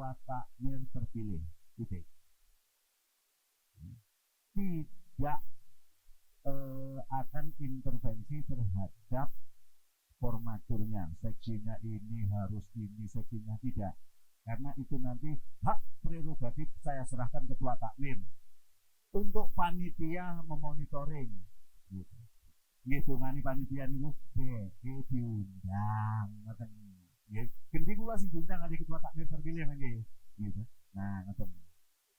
ketua takmir terpilih. Titik. Tidak akan intervensi terhadap formaturnya, seksinya ini harus ini, seksinya tidak, karena itu nanti hak prerogatif saya serahkan ketua takmir untuk panitia memonitoring gitu. Ngitungani panitia niku diundang ngoten nggih. Genti kula sing diundang kali ketua takmir terpilih nggih gitu. Nah ngoten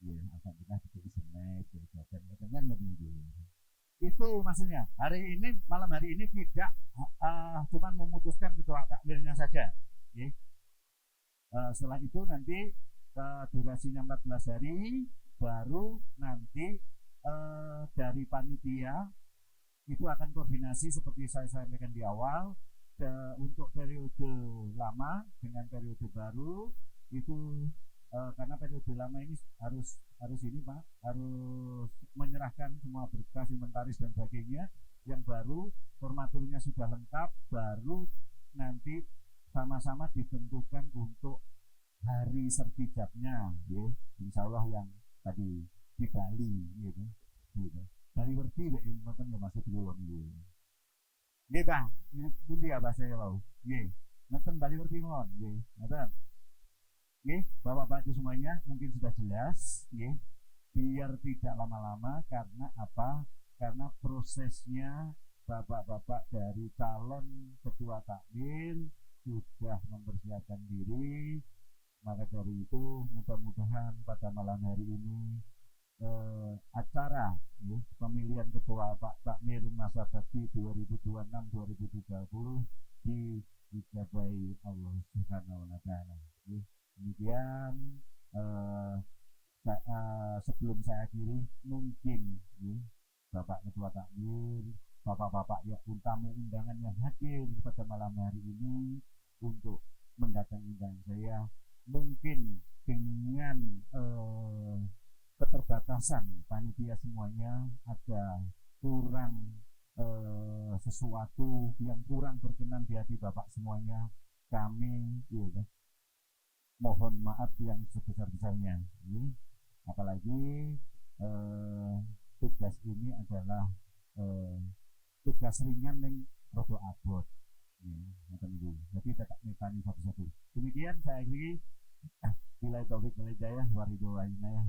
nggih, alhamdulillah diberi senek jajan ngoten kan nggih. Itu maksudnya. Malam hari ini tidak cuma memutuskan ketua takmirnya saja. Okay. Setelah itu nanti durasinya 14 hari, baru nanti dari panitia itu akan koordinasi seperti saya sampaikan di awal untuk periode lama dengan periode baru itu. Karena periode lama ini harus ini Pak, harus menyerahkan semua berkas, inventaris dan sebagainya. Yang baru formaturnya sudah lengkap, baru nanti sama-sama ditentukan untuk hari sertijabnya, ya. Insya Allah yang tadi di Bali, gitu. Bali berarti ya ini makan ya masuk dulu nih. Nggih Kang, pundi ya bahasa ya wau. Nggih. Nonton Bali berarti mon, nggih. Nonton. Oke, Bapak-Bapak semuanya mungkin sudah jelas, ya. Biar tidak lama-lama, karena apa? Karena prosesnya Bapak-Bapak dari calon ketua takmir sudah mempersiapkan diri. Maka dari itu mudah-mudahan pada malam hari ini acara ya, pemilihan ketua takmir masa bakti 2026-2030 dicapai Allah Subhanahu wa taala. Ya. Kemudian sebelum saya akhiri, mungkin ya, Bapak Ketua Takmir, Bapak-Bapak ya pun tamu undangan yang hadir pada malam hari ini untuk mendatangi undangan saya, mungkin dengan keterbatasan panitia semuanya ada kurang sesuatu yang kurang berkenan di hati Bapak semuanya, kami ya, mohon maaf yang sebesar-besarnya. Apalagi tugas ini adalah tugas ringan yang rodo abot. Jadi tetap metani satu-satu. Demikian saya akhiri. Bila taufik wal hidayah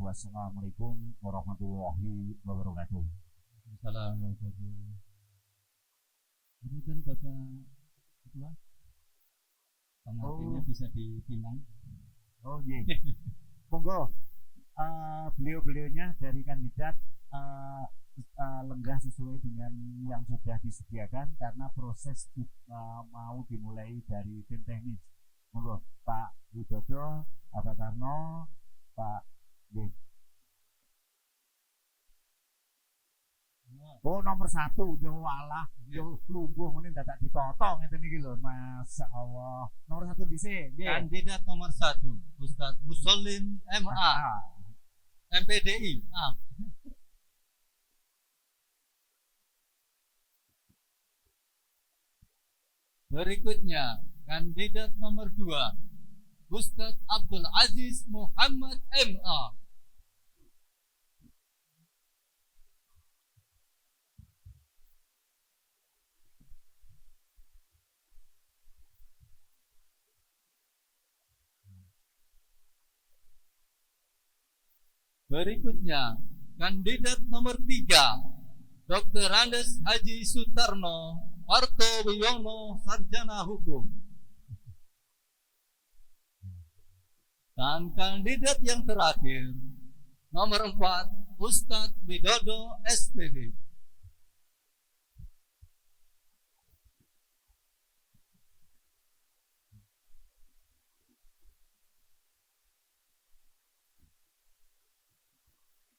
wassalamualaikum warahmatullahi wabarakatuh. Assalamualaikum. Kemudian Bapak Ketua, pengantinnya bisa dipinang. Oh iya. Monggo beliau-beliaunya dari kandidat lenggah sesuai dengan yang sudah disediakan, karena proses mau dimulai dari tim teknis. Monggo Pak Widodo, Pak Karno, Pak G. Oh nomor 1 yo walah yo lungguh ngene dadak ditotong ngeten iki lho, masyaallah. Nomor 1 dhisik nggih. Kandidat nomor 1 Ustadz Muslim MA MPDI. Berikutnya kandidat nomor 2 Ustadz Abdul Aziz Muhammad MA. Berikutnya kandidat nomor 3 Dr. Andes Haji Sutarno Parto Wiono Sarjana Hukum. Dan kandidat yang terakhir nomor 4 Ustadz Widodo SPD.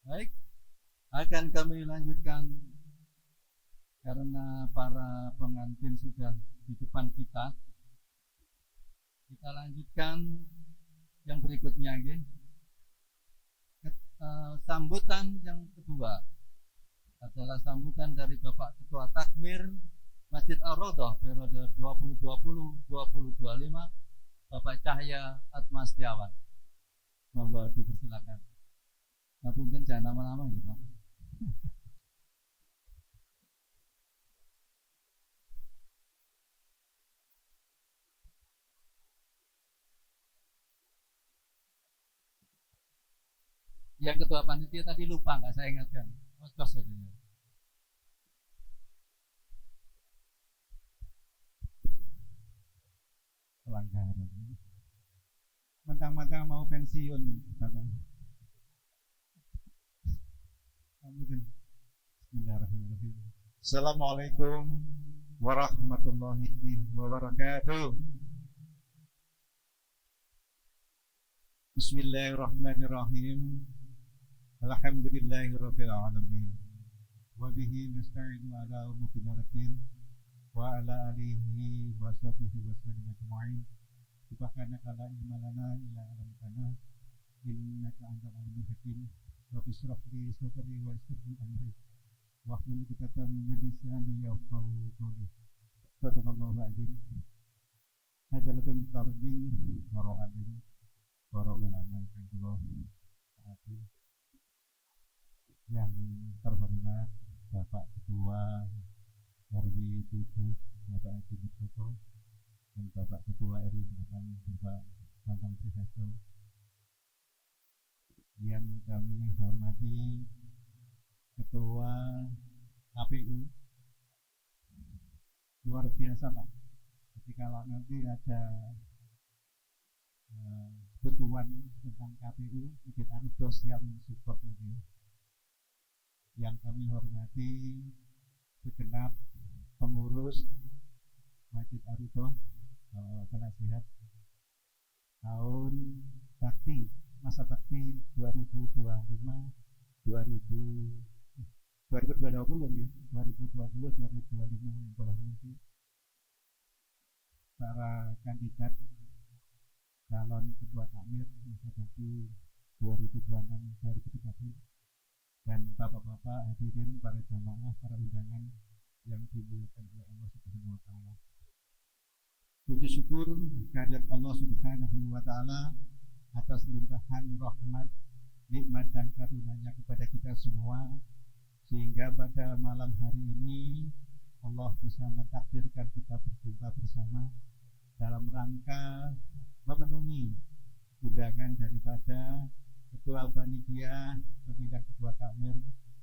Baik, akan kami lanjutkan karena para pengantin sudah di depan kita. Kita lanjutkan yang berikutnya, sambutan yang kedua adalah sambutan dari Bapak Ketua Takmir Masjid Ar-Raudhah periode 2020-2025, Bapak Cahya Atma Setiawan. Monggo dipersilakan. Ngapunten jangan lama-lama gitu Pak. Yang ketua panitia tadi lupa nggak saya ingatkan. Kos jadinya. Pelanggaran. Mentang-mentang mau pensiun, Bapak. Bismillahirrahmanirrahim. Assalamualaikum warahmatullahi wabarakatuh. Bismillahirrahmanirrahim. Alhamdulillahirabbil alamin. Wa bihi nasta'inu ala umuri din wa ala alihi wa sahbihi wa sallam ajma'in. Subhanaka la ilma lana illa 'allamtana innaka antal alimul hakim. Rabbi shrah li sadri wa yassir li amri wahlul 'uqdatam min lisani yafqahu qawli. Sadaqallahu al-'azim. Hadallatul tarbin wa alim para ulama yang kula taati. Yang terhormat Bapak Ketua RW 7 Bapak Edi Mustofa dan Bapak Ketua RW 8 Bapak Bambang Prihasto, yang kami hormati Ketua KPU, luar biasa Pak. Jadi kalau nanti ada kebutuhan tentang KPU, kita harus sosial support gitu. Yang kami hormati segenap pengurus Masjid Ar-Ridho, penasihat tahun bakti, masa bakti 2025 2020 yang hormati para kandidat calon ketua takmir masa bakti 2026-2030 dan bapak-bapak hadirin, para jamaah, para undangan yang dimuliakan oleh Allah Subhanahu wa taala. Puji syukur kehadirat Allah Subhanahu wa taala atas limpahan rahmat, nikmat dan karunia-Nya kepada kita semua, sehingga pada malam hari ini Allah bisa mentakdirkan kita berjumpa bersama dalam rangka memenuhi undangan daripada Ketua Panitia Pemilihan Ketua Takmir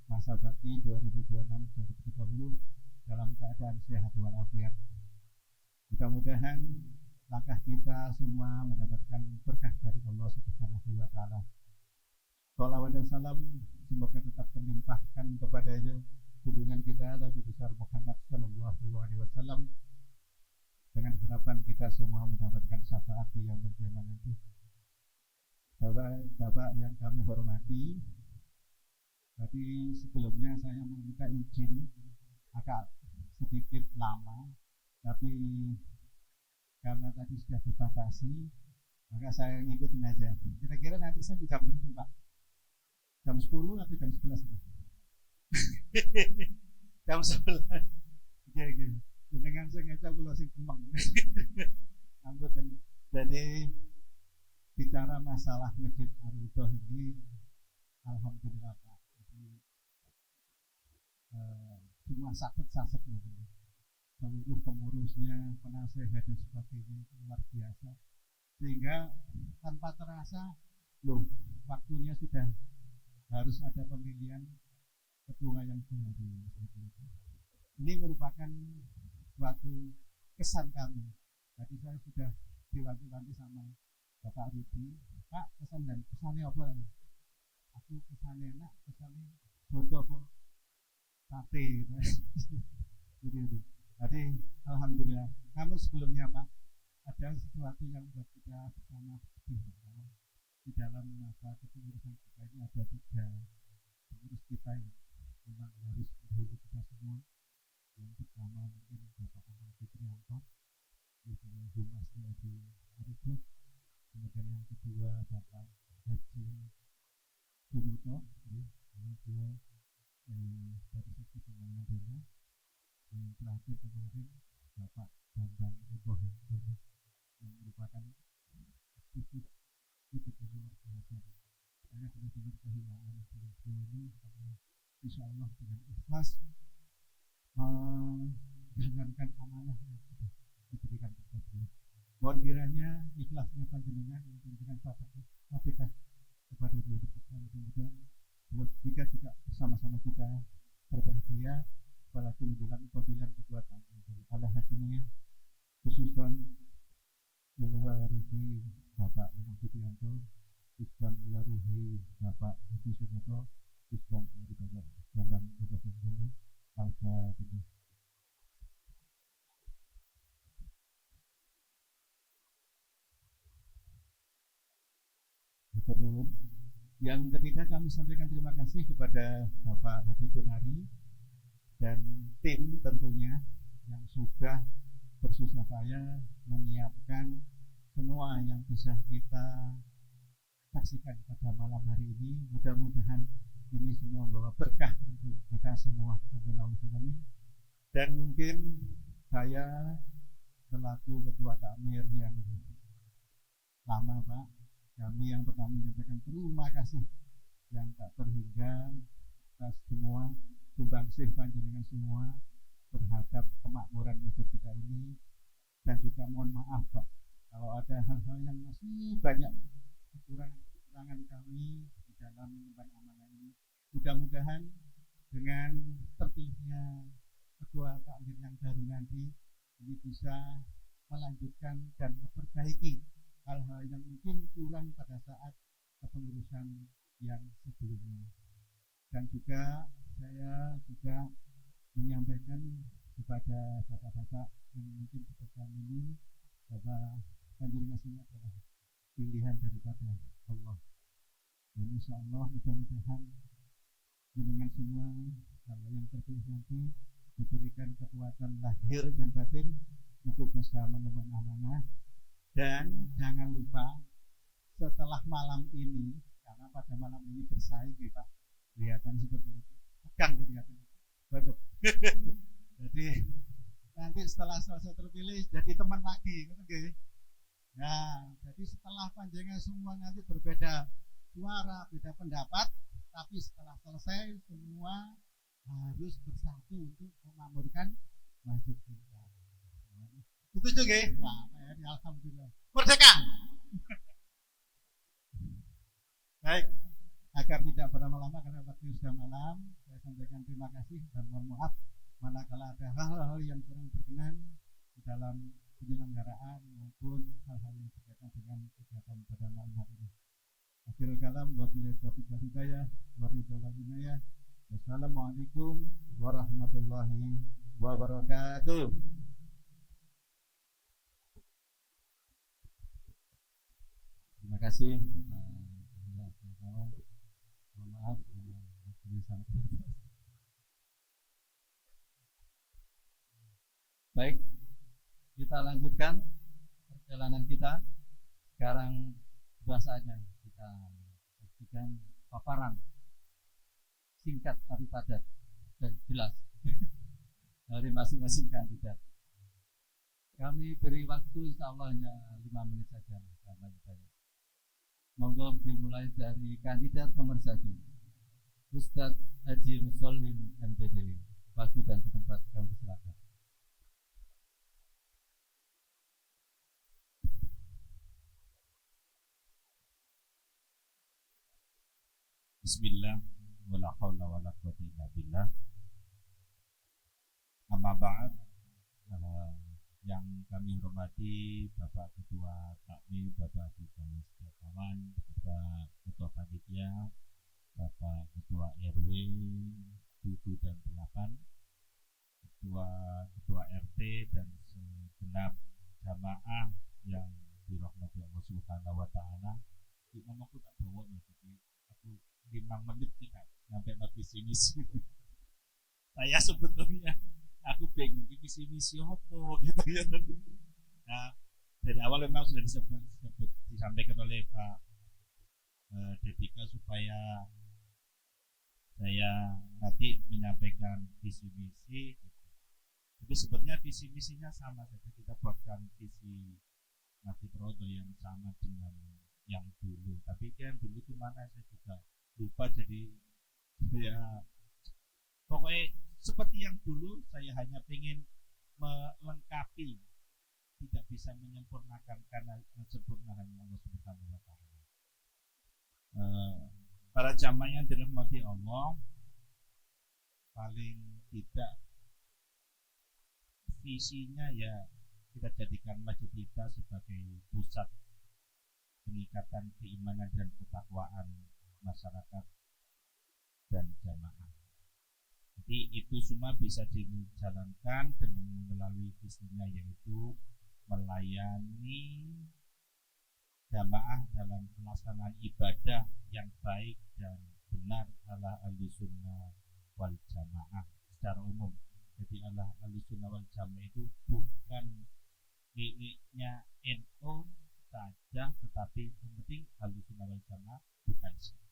masa bakti 2026-2030 dalam keadaan sehat walafiat. Mudah-mudahan langkah kita semua mendapatkan berkah dari Allah Subhanahu wa taala. Shalawat dan salam semoga tetap terlimpahkan kepada junjungan kita Nabi besar Muhammad sallallahu alaihi wasallam, dengan harapan kita semua mendapatkan syafaat di yaumul qiyamah nanti. Bapak yang kami hormati, tadi sebelumnya saya meminta izin agak sedikit lama, tapi karena tadi sudah dibatasi, maka saya ngikutin aja. Kira-kira nanti saya jam berapa Pak? Jam 10 atau jam 11? Jam 11. Oke. Dengan sengaja kula sing kemeng. Jadi bicara masalah Masjid Ar-Ridho ini, alhamdulillah Pak. Jadi semua sakit seluruh pengurusnya, penasehat dan sebagainya luar biasa, sehingga tanpa terasa waktunya sudah harus ada pemilihan ketua yang baru. Ini merupakan suatu kesan kami. Jadi saya sudah diwanti-wanti sama Bapak Rudi, Pak, kesannya apa? Aku kesannya enak, kesannya foto apa? Sate gitu. Jadi alhamdulillah. Namun sebelumnya Pak, ada sesuatu yang buat kita bersama di dalam masa kepengurusan kita ini ada 3 pengurus kita yang memang harus menghubungi kita semua. Yang pertama mungkin Bapak Bambang Prihasto, misalnya Humasnya di Arifah. Kemudian yang kedua Bapak Haji Suminto, dia dari sisi pembangunan dana. Yang terakhir kemarin Bapak Bambang Ibohan, yang merupakan aktivis luar biasa benar-benar kehilangan beliau ini, karena insya Allah dengan ikhlas menjalankan amanah yang sudah diberikan kepada beliau. Mohon kiranya ikhlasnya panjenengan yang panjenengan fatihah kepada beliau kita, mudah-mudahan kita juga bersama-sama kita berbahagia, apalagi menjelang pemilihan kekuatan dari Allah hatinya, khususnya Ilaruhi Bapak Muhammad Subianto, Islam Ilaruhi Bapak Hadi Subianto, Islam Ilaruhi dalam Bapak Subianto, Al-Fatihah. Yang ketiga, kami sampaikan terima kasih kepada Bapak Hadi Bonari dan tim tentunya yang sudah bersusah payah menyiapkan semua yang bisa kita saksikan pada malam hari ini. Mudah-mudahan ini semua membawa berkah untuk kita semua. Dan mungkin saya selaku ketua takmir yang lama, Pak, kami yang pertama menyampaikan terima kasih yang tak terhingga atas semua sumbangsih panjenengan semua terhadap kemakmuran masjid kita ini. Dan juga mohon maaf, Pak, kalau ada hal-hal yang masih banyak kekurangan kami di dalam mengemban amanah ini. Mudah-mudahan dengan terpilihnya ketua takmir yang baru nanti ini bisa melanjutkan dan memperbaiki hal-hal yang mungkin kurang pada saat kepengurusan yang sebelumnya. Dan juga saya juga menyampaikan kepada bapak-bapak yang mungkin seperti ini bahwa panjenengan semua adalah pilihan daripada Allah. Dan insya Allah mudah-mudahan jenengan semua kalau yang terpilih nanti diberikan kekuatan lahir dan batin untuk bisa mengemban amanah. Dan jangan lupa setelah malam ini, karena pada malam ini bersaing ya Pak, kelihatan seperti itu, tegang kelihatan. Jadi nanti setelah selesai terpilih jadi teman lagi, gitu. Nah, jadi setelah panjenengan semua nanti berbeda suara, beda pendapat, tapi setelah selesai semua harus bersatu untuk memakmurkan masjid kita. Itu juga, wah, alhamdulillah. Merdeka. Baik, agar tidak berlama-lama karena waktu sudah malam, saya sampaikan terima kasih dan mohon maaf manakala ada hal-hal yang kurang berkenan di dalam penyelenggaraan maupun hal-hal yang berkaitan dengan kegiatan pada malam hari ini. Akhirul kalam, wabillahi taufiq wal hidayah, warahmatullahi. Wassalamualaikum warahmatullahi wabarakatuh. Terima kasih. Mohon maaf. Baik, kita lanjutkan perjalanan kita. Sekarang sudah saatnya kita saksikan paparan singkat tapi padat dan jelas dari masing-masing kandidat. Kami beri waktu insya Allah hanya 5 menit saja karena banyak. Monggo dimulai dari kandidat nomor 1, Ustadz Haji Muslim MPD. Waktu dan tempat kami silakan. Bismillah, wala haula wala quwwata illa billah. Amma ba'd, yang kami hormati Bapak Ketua Takmir, Bapak Dikayus Kawan, Bapak Ketua Panitia, Bapak Ketua RW 7 dan 8, Ketua RT dan segenap jamaah yang dirahmati Allah Subhanahu wa taala. Ngomongku tak bawa nih, jadi aku 5 menit tidak sampai visi misi. Saya sebetulnya aku pengen visi misi apa gitu ya. Nah, dari awal memang sudah disampaikan oleh Pak Dedika supaya saya nanti menyampaikan visi misi. Jadi sebetulnya visi misinya sama saja, kita buatkan visi Masjid Rodo yang sama dengan yang dulu. Tapi yang dulu itu mana saya juga lupa jadi ya pokoknya seperti yang dulu saya hanya ingin melengkapi, tidak bisa menyempurnakan karena sempurna hanya Allah Subhanahu wa taala. Para jamaah yang dirahmati Allah, paling tidak visinya ya kita jadikan masjid kita sebagai pusat peningkatan keimanan dan ketakwaan masyarakat dan jamaah. Jadi itu semua bisa dijalankan dengan melalui visinya, yaitu melayani jamaah dalam pelaksanaan ibadah yang baik dan benar ala ahlussunnah wal jamaah secara umum. Jadi ala ahlussunnah wal jamaah itu bukan miliknya NU saja, tetapi yang penting ahlussunnah wal jamaah bukan Syiah.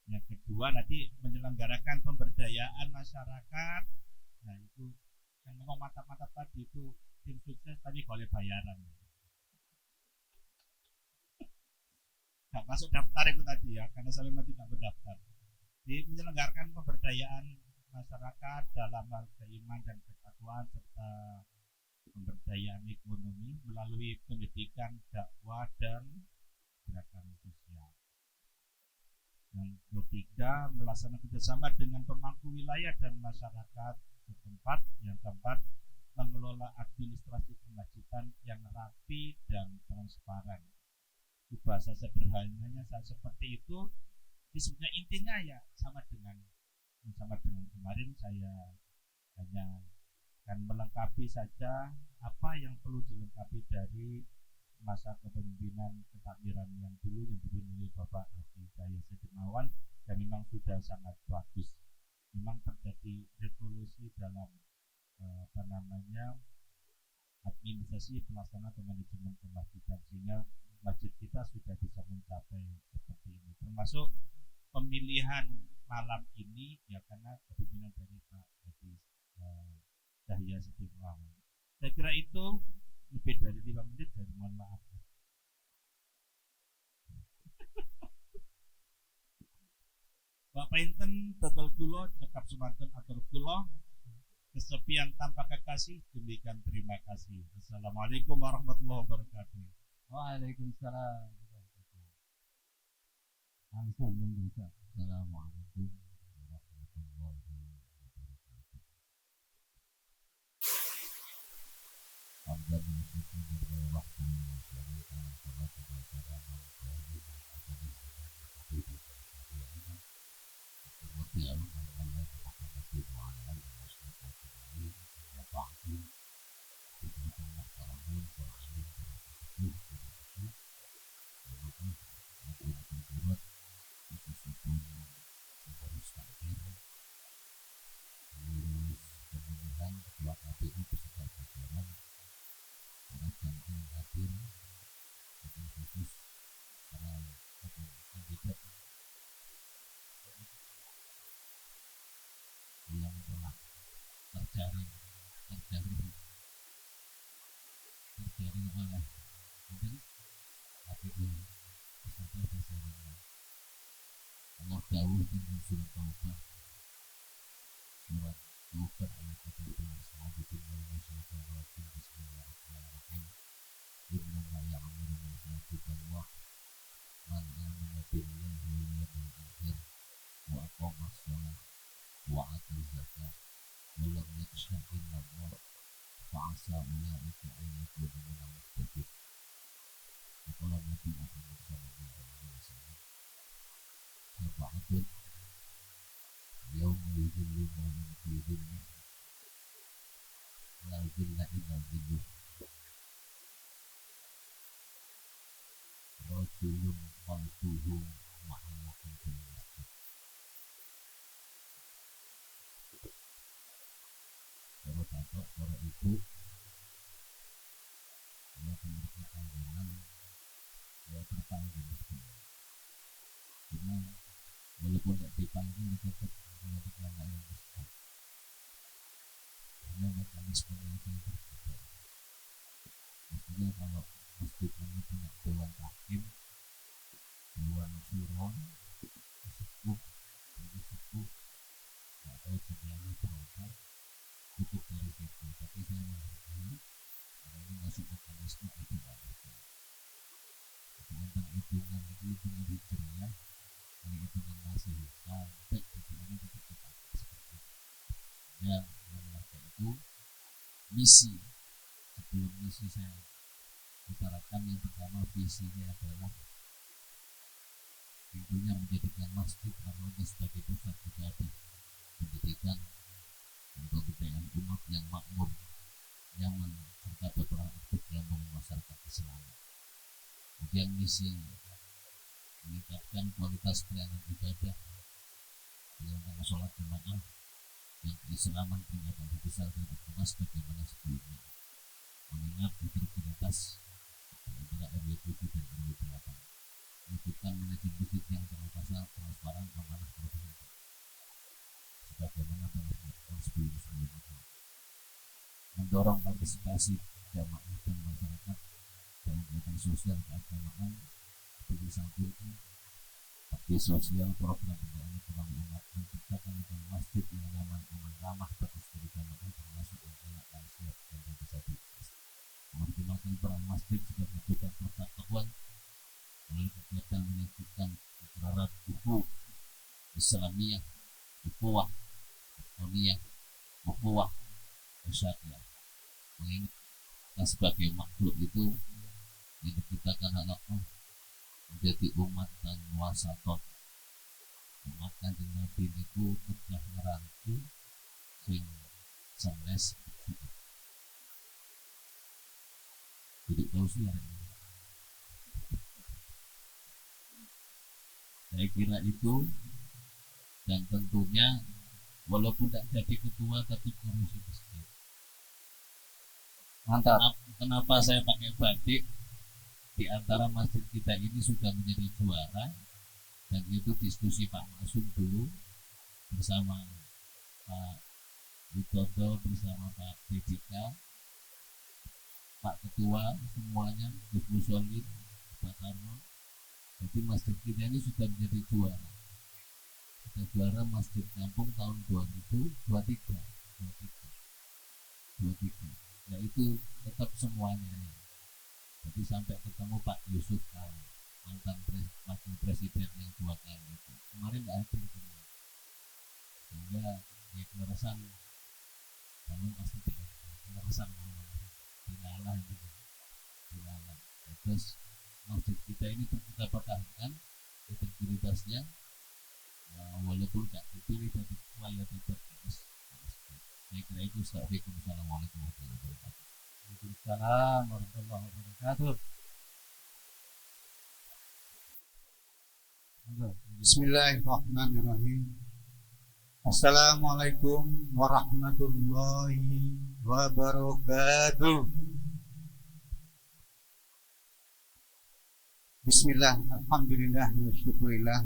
Yang kedua nanti menyelenggarakan pemberdayaan masyarakat. Nah itu yang ngomong mantap-mantap tadi itu tim sukses tapi boleh bayaran. Gak masuk daftar itu tadi ya, karena saya memang tidak berdaftar. Jadi menyelenggarakan pemberdayaan masyarakat dalam hal keiman dan ketakwaan serta pemberdayaan ekonomi melalui pendidikan, dakwah dan gerakan sosial. Yang ketiga, melaksanakan kerjasama dengan pemangku wilayah dan masyarakat setempat. Yang keempat, mengelola administrasi kemasjidan yang rapi dan transparan. Itu bahasa sederhananya saya seperti itu. Disebutnya intinya ya sama dengan kemarin. Saya hanya akan melengkapi saja apa yang perlu dilengkapi dari masa kepemimpinan ketakmiran yang dulu yang dipimpin oleh Bapak Haji Cahya Sedimawan, dan memang sudah sangat bagus. Memang terjadi revolusi dalam administrasi pelaksana dan manajemen kemasjidan, sehingga masjid kita sudah bisa mencapai seperti ini, termasuk pemilihan malam ini ya karena kepemimpinan dari Pak Haji Cahya Sedimawan. Saya kira itu lebih dari 5 menit, jadi mohon maaf. Bapak Inten total kula cekap semanten atur kula kesepian tanpa kekasih, demikian terima kasih. Assalamualaikum warahmatullahi wabarakatuh. Waalaikumsalam. Langsung membaca. Assalamualaikum warahmatullahi wabarakatuh. Abdan muslimin dari waktu syariah salat salam pemilihan ketua KPU beserta jajaran para jamaah hadir, khusus para kandidat yang telah terjaring oleh KPU beserta jajarannya. Allah dawuh tentang surat Taubah, surat Taubah ayat 14. Bismillahirrahmanirrahim. Innama ya'muru masajidallah man amana billahi wal yawmil akhir wa aqama shalah wa ata zakat wa lam yakhsha illa Allah fa'asa ulaika an yakunu minal muhtadin. Kata Nabi Muhammad SAW, sab'atun yawma yudhilluna fi dhillih la dhilla illa dhilluh, rajulun qalbuhu mu'allaqun bil masjid. Para bapak, para ibu, ya pengerti panggilan, ya terpanggil semua. Cuma walaupun tidak dipanggil tetap menjadi yang besar. Karena mekanisme yang berbeda. Mestinya kalau masjid ini punya dewan hakim, dewan syuro hitungan itu hitungan hijriah, ini hitungan masehi sampai detik ini tetap kita seperti itu. Ya, oleh karena itu misi, sebelum misi saya utarakan, yang pertama visinya adalah tentunya menjadikan Masjid Ar-Raudhah sebagai pusat ibadah, pendidikan, dan pemberdayaan umat yang makmur, nyaman, serta berperan aktif dalam membangun masyarakat Islam. Kemudian misi meningkatkan kualitas pelayanan ibadah, penyelenggaraan sholat jamaah, dan keislaman tidak bisa berkemas bagaimana sebelumnya, mengingat integritas antara RW 7 dan RW 8, mewujudkan manajemen masjid yang terpasang, transparan, amanah, profesional, sebagaimana telah dilakukan sebelum-sebelumnya, mendorong partisipasi jamaah dan masyarakat dalam kegiatan sosial keagamaan seperti santunan, bakti sosial, program pemberdayaan ekonomi umat, menciptakan lingkungan masjid yang nyaman, aman, ramah bagi seluruh jamaah termasuk anak-anak, lansia, dan disabilitas, mengoptimalkan peran masjid sebagai pusat persatuan melalui kegiatan menyatukan antara buku Islamiyah, ukhuwah, Islamiyah, ukhuwah, syariah, mengingat kita sebagai makhluk itu yang diciptakan Allah menjadi umat dan wasatot. Umat Kanjeng Nabi itu pecah ngerangku sing sanes jadi tahu sih ya. Saya kira itu, dan tentunya walaupun tidak jadi ketua tapi ngurusi masjid. Mantap. Kenapa saya pakai batik? Di antara masjid kita ini sudah menjadi juara, dan itu diskusi Pak Masum dulu bersama Pak Widodo, bersama Pak BBK, Pak Ketua, semuanya, Gus Musolin, Pak Karno. Jadi masjid kita ini sudah menjadi juara. Kita juara masjid kampung tahun 2023. Ya itu tetap semuanya ya. Jadi sampai ketemu Pak Yusuf Kala, mantan wakil presiden yang 2 kali itu. Kemarin nggak hadir semua. Sehingga ya kelerasan bangun pasti kelerasan dilalah gitu. Dilalah. Terus masjid kita ini kita pertahankan integritasnya, walaupun nggak dipilih dari ketua tetap terus. Saya kira itu. Assalamualaikum warahmatullahi wabarakatuh. Waalaikumsalam warahmatullahi wabarakatuh. Bismillahirrahmanirrahim. Assalamualaikum warahmatullahi wabarakatuh. Bismillah, alhamdulillah, wa syukurillah,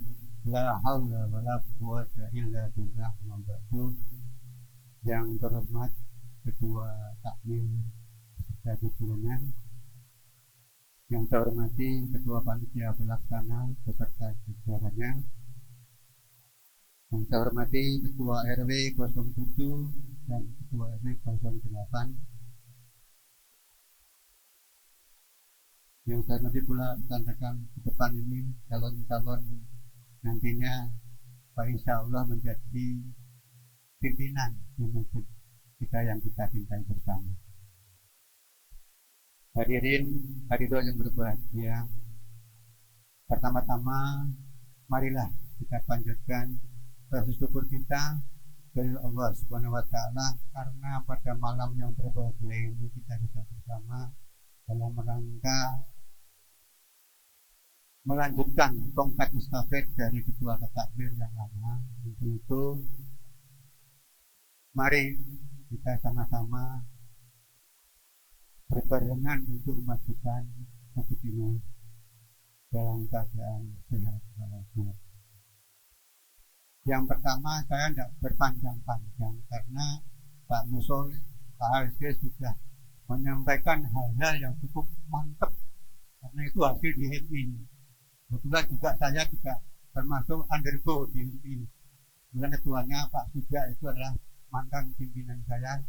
la hawla wa la quwwata illa billah. Yang terhormat Ketua Takmir beserta pimpinan, yang saya hormati Ketua Panitia Pelaksana beserta jajarannya, yang saya hormati Ketua RW 07 dan Ketua RW 08, yang saya hormati pula rekan-rekan ke depan ini, calon-calon nantinya Pak Insya Allah menjadi pimpinan di masjid kita yang kita cintai bersama. Hadirin hadirat yang berbahagia, pertama-tama marilah kita panjatkan rasa syukur kita dari Allah Subhanahu wa taala karena pada malam yang berbahagia ini kita bisa bersama dalam rangka melanjutkan tongkat estafet dari Ketua Takmir yang lama. Untuk itu mari kita sama-sama berbarengan untuk memajukan masjid ini dalam keadaan sehat walafiat. Yang pertama, saya tidak berpanjang-panjang karena Pak Musolin, Pak Harsya sudah menyampaikan hal-hal yang cukup mantap, karena itu hasil di HMI. Kebetulan juga saya juga termasuk undergo di HMI. Kemudian ketuanya Pak Suja itu adalah mantan pimpinan saya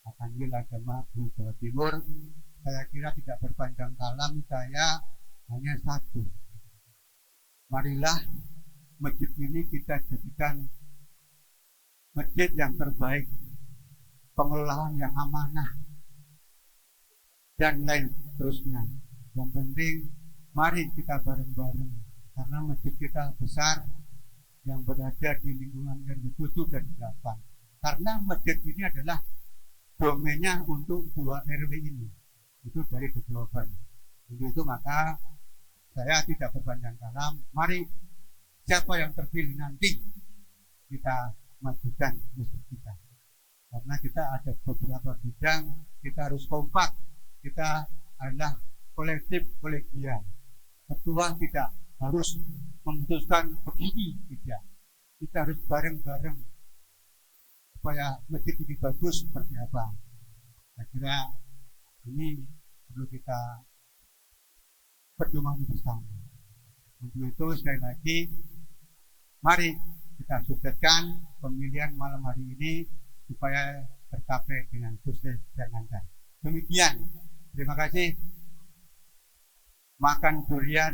akan agama di Jawa Timur. Saya kira tidak berpanjang kalam, saya hanya satu Marilah masjid ini kita jadikan masjid yang terbaik, pengelolaan yang amanah, dan lain terusnya. Yang penting, mari kita bareng-bareng, karena masjid kita besar, yang berada di lingkungan RW 7 dan 8. Karena masjid ini adalah domainnya untuk 2 RW ini, itu dari developer. Untuk itu maka saya tidak berpanjang kalam, mari siapa yang terpilih nanti kita majukan masjid kita. Karena kita ada beberapa bidang, kita harus kompak, kita adalah kolektif kolegial. Ketua tidak harus memutuskan begini, tidak. Kita harus bareng-bareng supaya masjid ini bagus seperti apa. Saya kira ini perlu kita perjuangan bersama. Untuk itu sekali lagi, mari kita sukseskan pemilihan malam hari ini supaya tercapai dengan sukses dan lancar. Demikian, terima kasih. Makan durian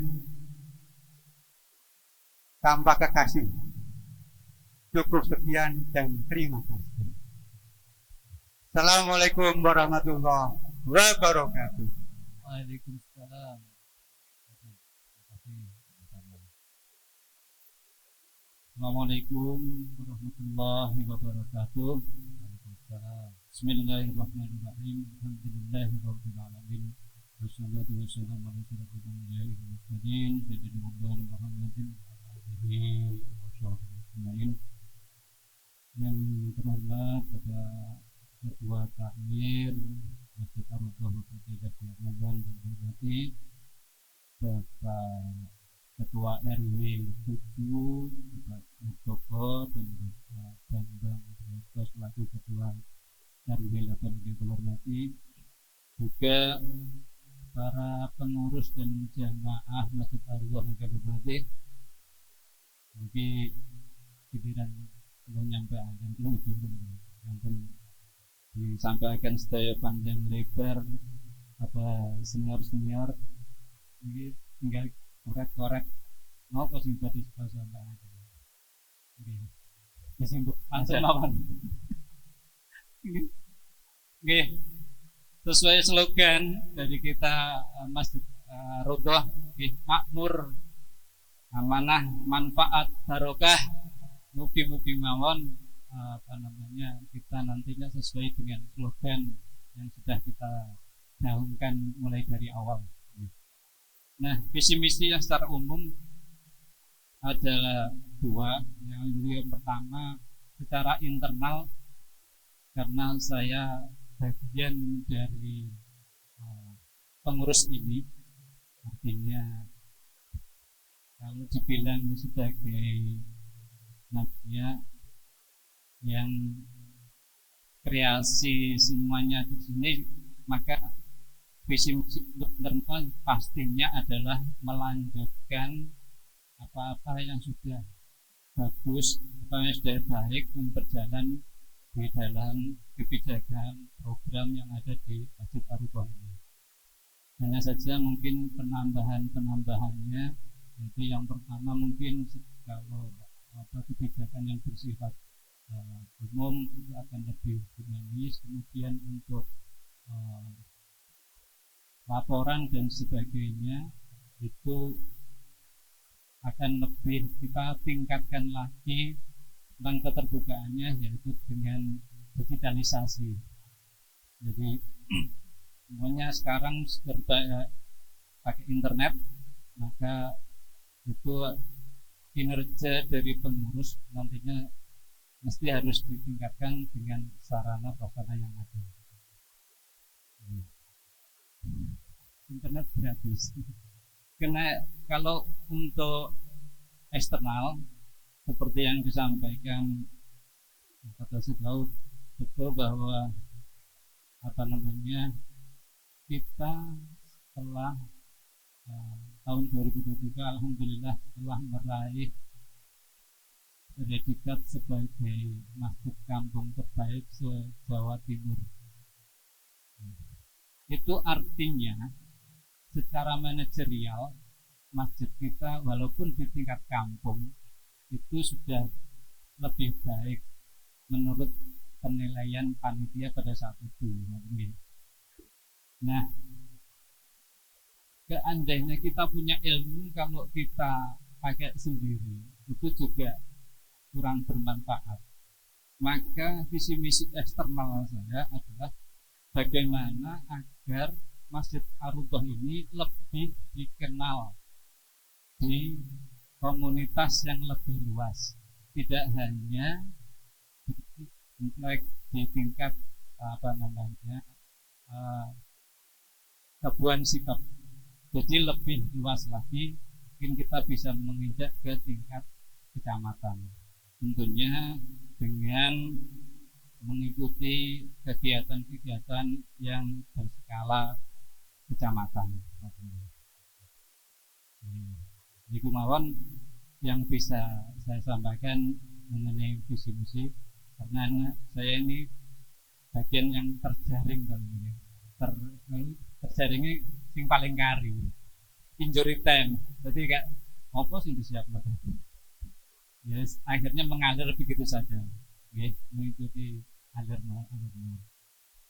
tambah kekasih. Cukup sekian dan terima kasih. Assalamualaikum warahmatullahi wabarakatuh. Waalaikumsalam. Terima kasih. Assalamualaikum warahmatullahi wabarakatuh. Waalaikumsalam. Bismillahirrahmanirrahim. Alhamdulillahirabbil alamin. Wassalatu wassalamu ala asyrofil anbiya'i wal mursalin sayyidina Muhammadin wa ala alihi wa sahbihi ajmain. Yang terhormat Bapak Ketua Takmir Masjid Ar-Raudhah Fatihah Yaman dan Hormati Bapak Ketua RW 7 Bapak Mustafa dan Bapak Bambang Briotos selaku Ketua RW 8 yang terhormati, juga para pengurus dan jamaah Masjid Ar-Raudhah yang terhormati. Mungkin giliran menyampaikan yang pun disampaikan sedaya panjang lebar apa senior ini tinggal korek mau sing tadi sampai nggih disinggung langsung lawan nggih sesuai slogan dari kita Masjid Ar-Raudhah nggih, makmur, amanah, manfaat, barokah. Mugi-mugi mawon kita nantinya sesuai dengan slogan yang sudah kita gaungkan mulai dari awal. Nah, visi misi yang secara umum adalah dua. Yang pertama secara internal, karena saya bagian dari pengurus ini, artinya kalau dibilang sebagai namanya yang kreasi semuanya di sini, maka visi misi internal pastinya adalah melanjutkan apa-apa yang sudah bagus, apa yang sudah baik dan berjalan di dalam kebijakan program yang ada di Masjid Ar-Raudhah ini. Hanya saja mungkin penambahannya, itu yang pertama mungkin kalau kebijakan yang bersifat umum itu akan lebih dinamis. Kemudian untuk laporan dan sebagainya itu akan lebih kita tingkatkan lagi tentang keterbukaannya, yaitu dengan digitalisasi. Jadi semuanya sekarang serba pakai internet, maka itu kinerja dari pengurus nantinya mesti harus ditingkatkan dengan sarana prasarana yang ada. Internet gratis. Karena kalau untuk eksternal seperti yang disampaikan kata Sudaud, betul bahwa kita setelah tahun 2023 alhamdulillah telah meraih predikat sebagai masjid kampung terbaik se-Jawa Timur. Itu artinya secara manajerial masjid kita walaupun di tingkat kampung itu sudah lebih baik menurut penilaian panitia pada saat itu. Nah, seandainya kita punya ilmu kalau kita pakai sendiri itu juga kurang bermanfaat. Maka visi misi eksternal saya adalah bagaimana agar Masjid Ar-Raudhah ini lebih dikenal di komunitas yang lebih luas, tidak hanya di tingkat Kabupaten Sikap. Jadi lebih luas lagi, mungkin kita bisa menginjak ke tingkat kecamatan. Tentunya dengan mengikuti kegiatan-kegiatan yang berskala kecamatan. Jadi kemauan yang bisa saya sampaikan mengenai visi misi, karena saya ini bagian yang terjaring kali ini. Terjaringnya sing paling kari, injury time. Jadi kayak apa sih disiapkan? Yes, akhirnya mengalir begitu saja. Okay, mengikuti alirnya.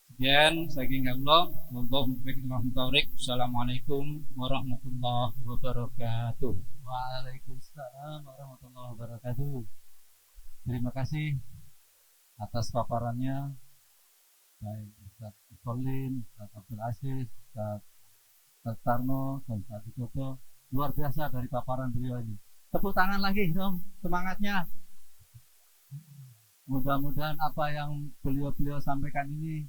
Sekian, saking Allah, Assalamualaikum warahmatullahi wabarakatuh. Waalaikumsalam warahmatullahi wabarakatuh. Terima kasih atas paparannya, baik Ustaz Solin, Ustaz Abdul Aziz, Ustaz Tarno, dan Ustaz Widodo. Luar biasa dari paparan beliau ini. Tepuk tangan lagi dong, semangatnya. Mudah-mudahan apa yang beliau sampaikan ini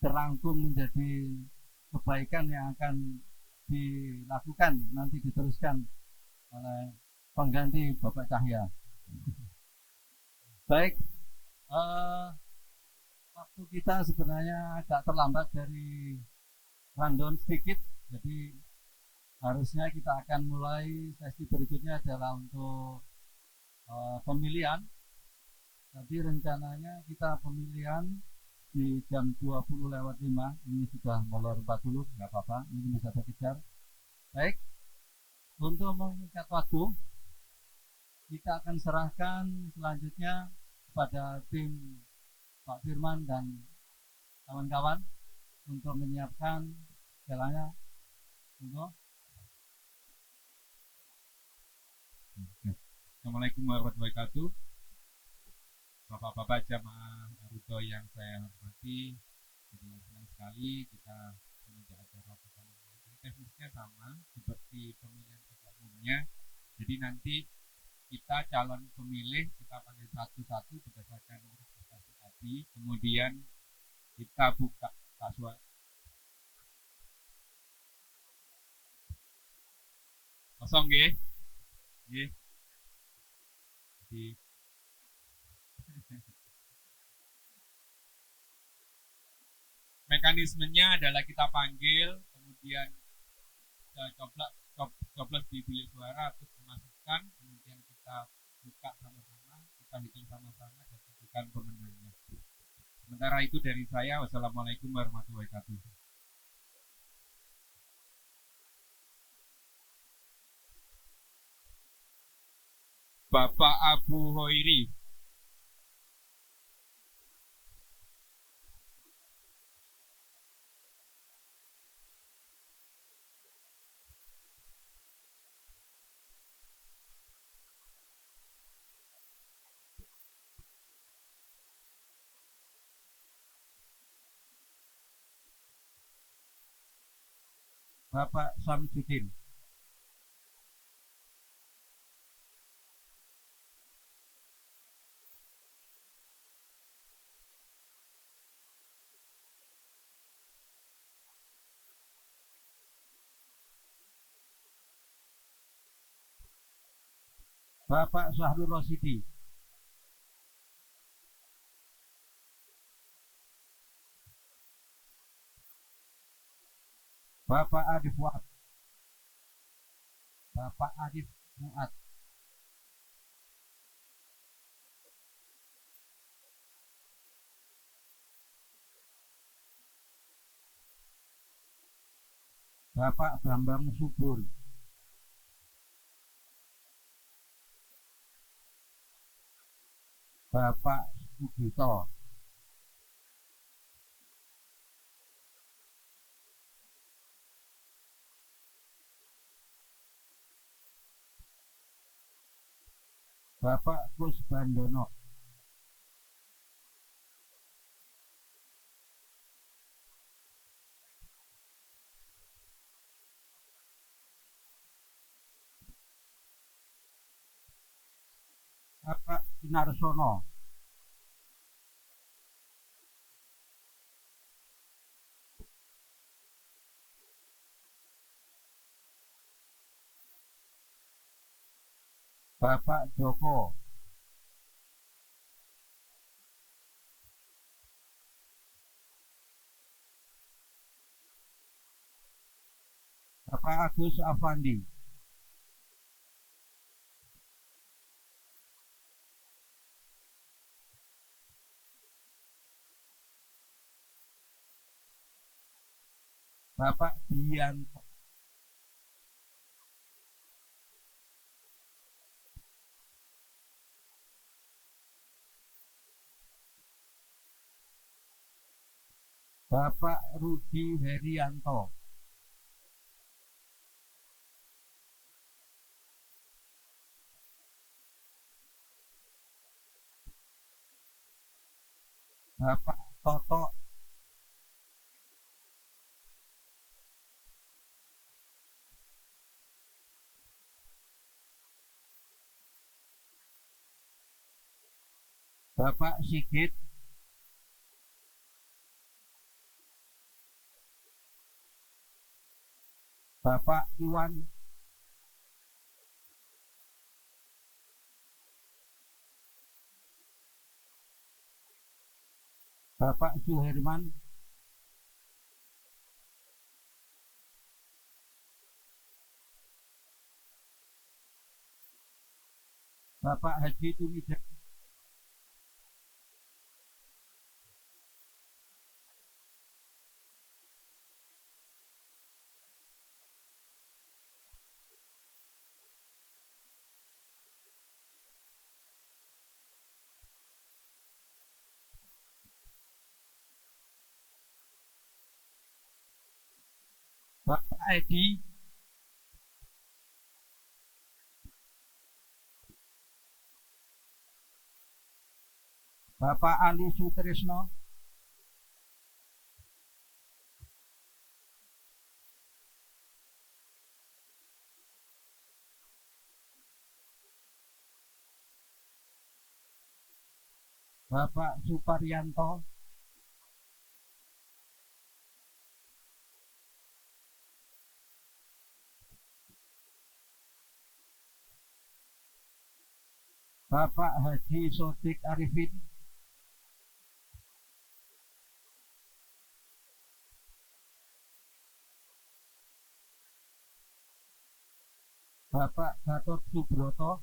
terangkum menjadi kebaikan yang akan dilakukan, nanti diteruskan oleh pengganti Bapak Cahya. Baik, waktu kita sebenarnya agak terlambat dari rundown sedikit, jadi harusnya kita akan mulai sesi berikutnya adalah untuk pemilihan. Tadi rencananya kita pemilihan di jam 20:05, ini sudah molor 40, nggak apa-apa, ini bisa terkejar. Baik, untuk mengikat waktu, kita akan serahkan selanjutnya kepada tim Pak Firman dan kawan-kawan untuk menyiapkan segalanya. Assalamualaikum warahmatullahi wabarakatuh. Bapak-bapak jamaah Ar-Raudhah yang saya hormati, jadi senang sekali kita menginjak acara bersama. Jadi teknisnya sama seperti pemilihan pada umumnya. Jadi nanti kita calon pemilih kita panggil satu-satu berdasarkan prestasi tadi, kemudian kita buka suara. Kosong nggih? Nggih. Jadi mekanismenya adalah kita panggil, kemudian coblos di bilik suara, terus dimasukkan, kemudian kita buka sama-sama, kita hitung sama-sama dan tentukan pemenangnya. Sementara itu dari saya, wassalamualaikum warahmatullahi wabarakatuh. Bapak Abu Hoiri. Bapak Samsudin. Bapak Syahrul Rosidi. Bapak Adif Fuad. Bapak Adif Fuad. Bapak Bambang Subur. Bapak Sugito, Bapak Kusbandono, Bapak Kinarsono, Bapak Joko, Bapak Agus Afandi, Bapak Dianto, Bapak Rudi Herianto, Bapak Toto, Bapak Sigit, Bapak Iwan, Bapak Suherman, Bapak Haji Tumida, Bapak Edi, Bapak Ali Sutrisno, Bapak Suparyanto, Bapak Haji Sodik Arifin, Bapak Gatot Subroto,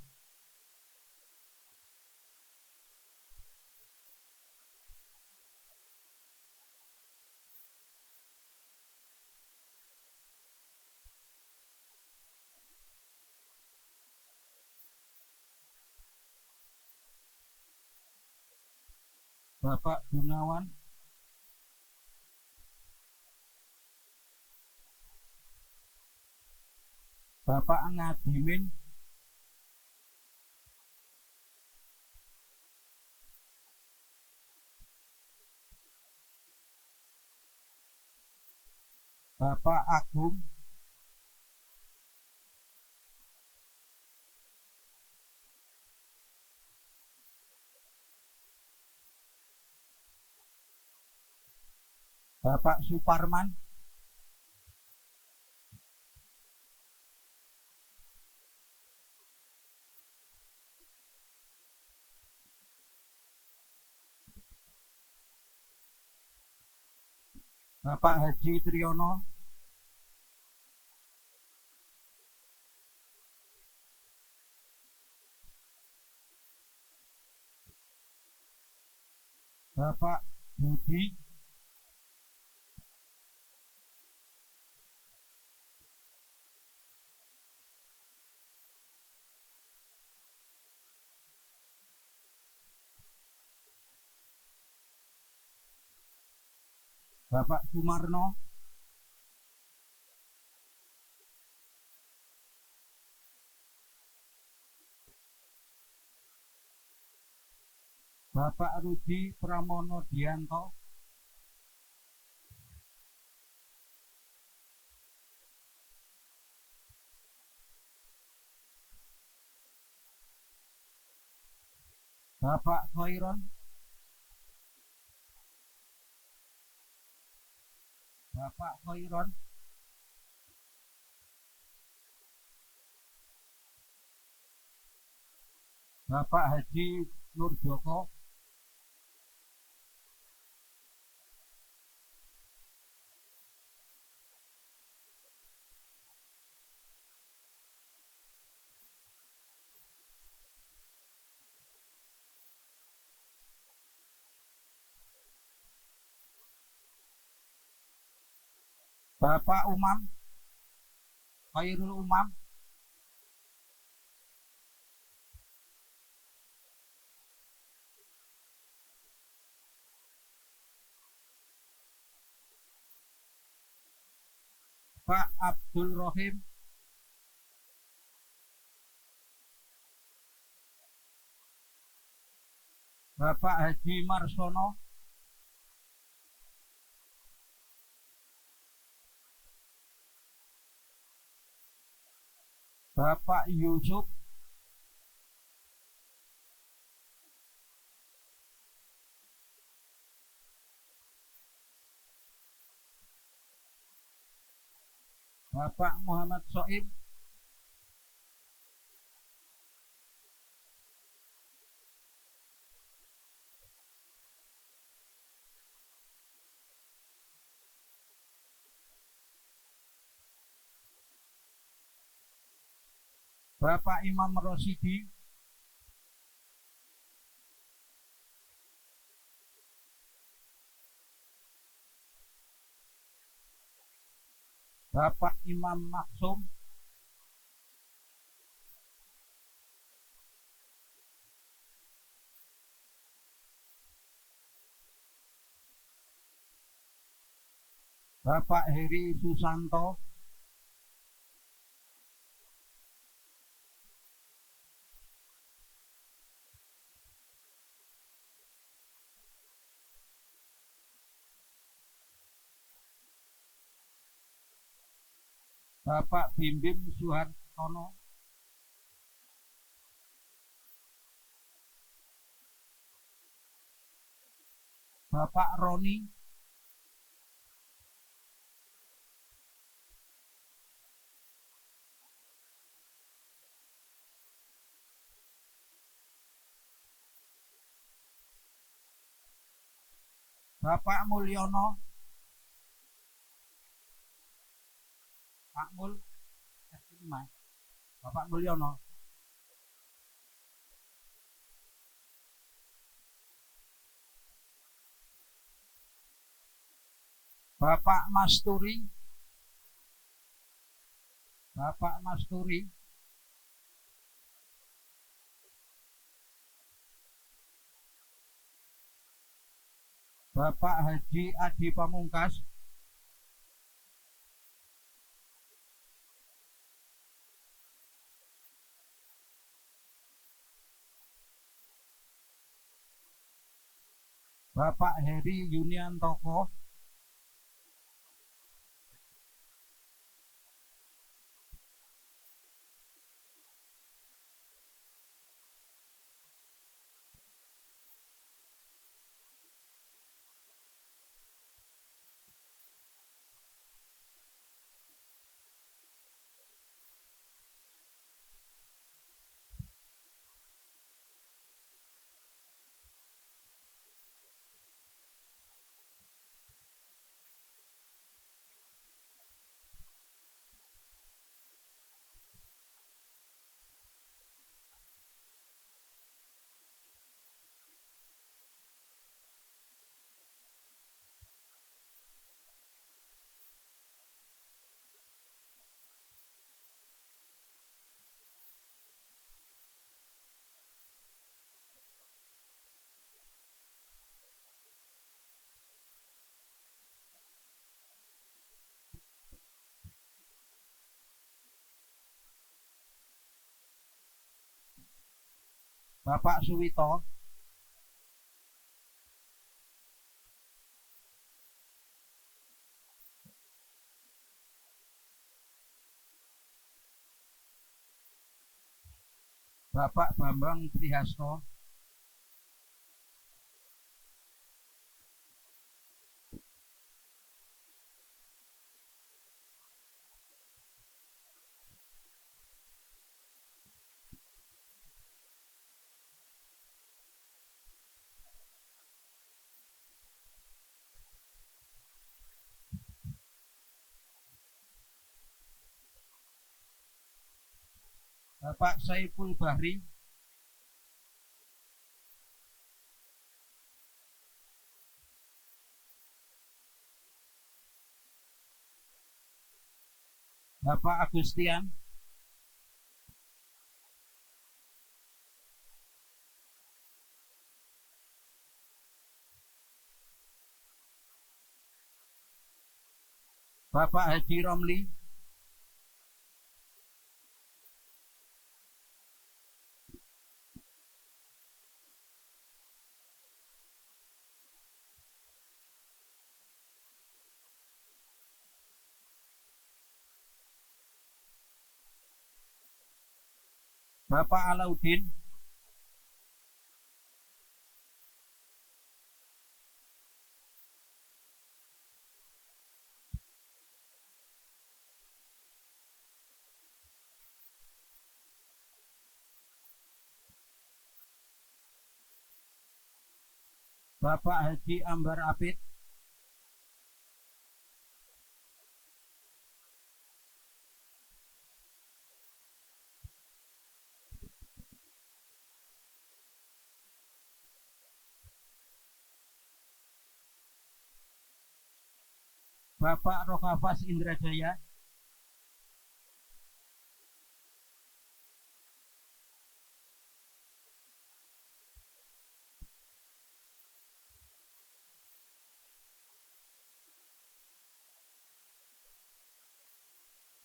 Bapak Gunawan, Bapak Ngadimin, Bapak Agung, Bapak Suparman, Bapak Haji Triyono, Bapak Budi, Bapak Sumarno, Bapak Rudi Pramono Dianto, Bapak Khairon, Bapak Khairon, Bapak Haji Nurjoko, Bapak Umam, Khairul Umam, Pak Abdul Rohim, Bapak Haji Marsono, Bapak Yusuf, Bapak Muhammad Soib, Bapak Imam Rosidi, Bapak Imam Maksum, Bapak Heri Susanto, Bapak Bimbim Suhartono, Bapak Roni, Bapak Mulyono, Pak Mul, S5, Bapak Mulyono, Bapak Masturi, Bapak Masturi, Bapak Haji Adi Pamungkas, Bapak Heri Yuniantoko, Bapak Suwito, Bapak Bambang Trihasto, Bapak Saiful Bahri, Bapak Agustian, Bapak Haji Romli, Bapak Alauddin, Bapak Haji Ambar Apit, Bapak Rokafas Indrajaya,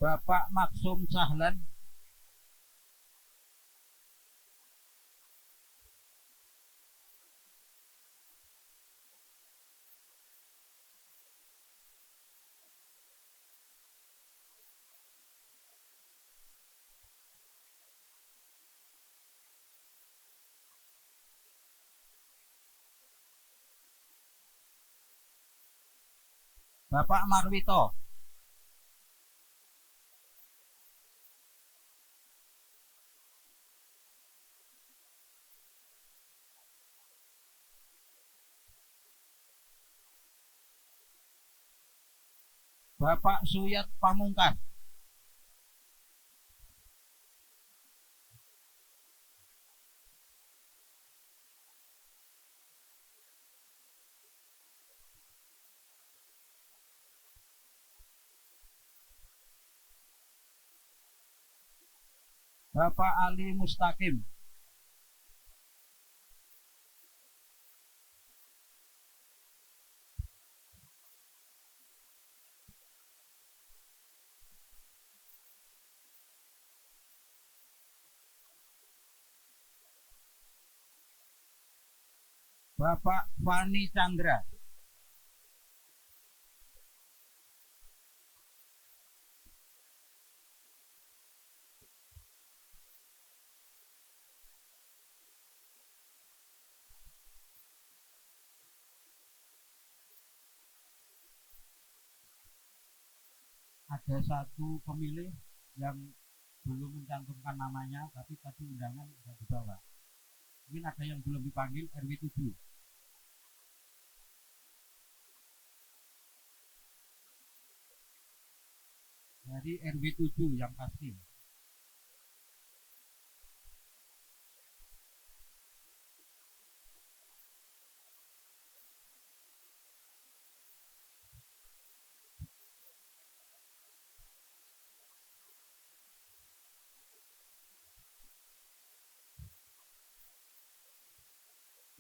Bapak Maksum Sahlan, Bapak Marwito, Bapak Suyat Pamungkas, Bapak Ali Mustaqim, Bapak Fani Chandra, ada satu pemilih yang belum mencantumkan namanya, tapi tadi undangan sudah dibawa. Mungkin ada yang belum dipanggil, RW 7. Dari RW 7 yang pasti.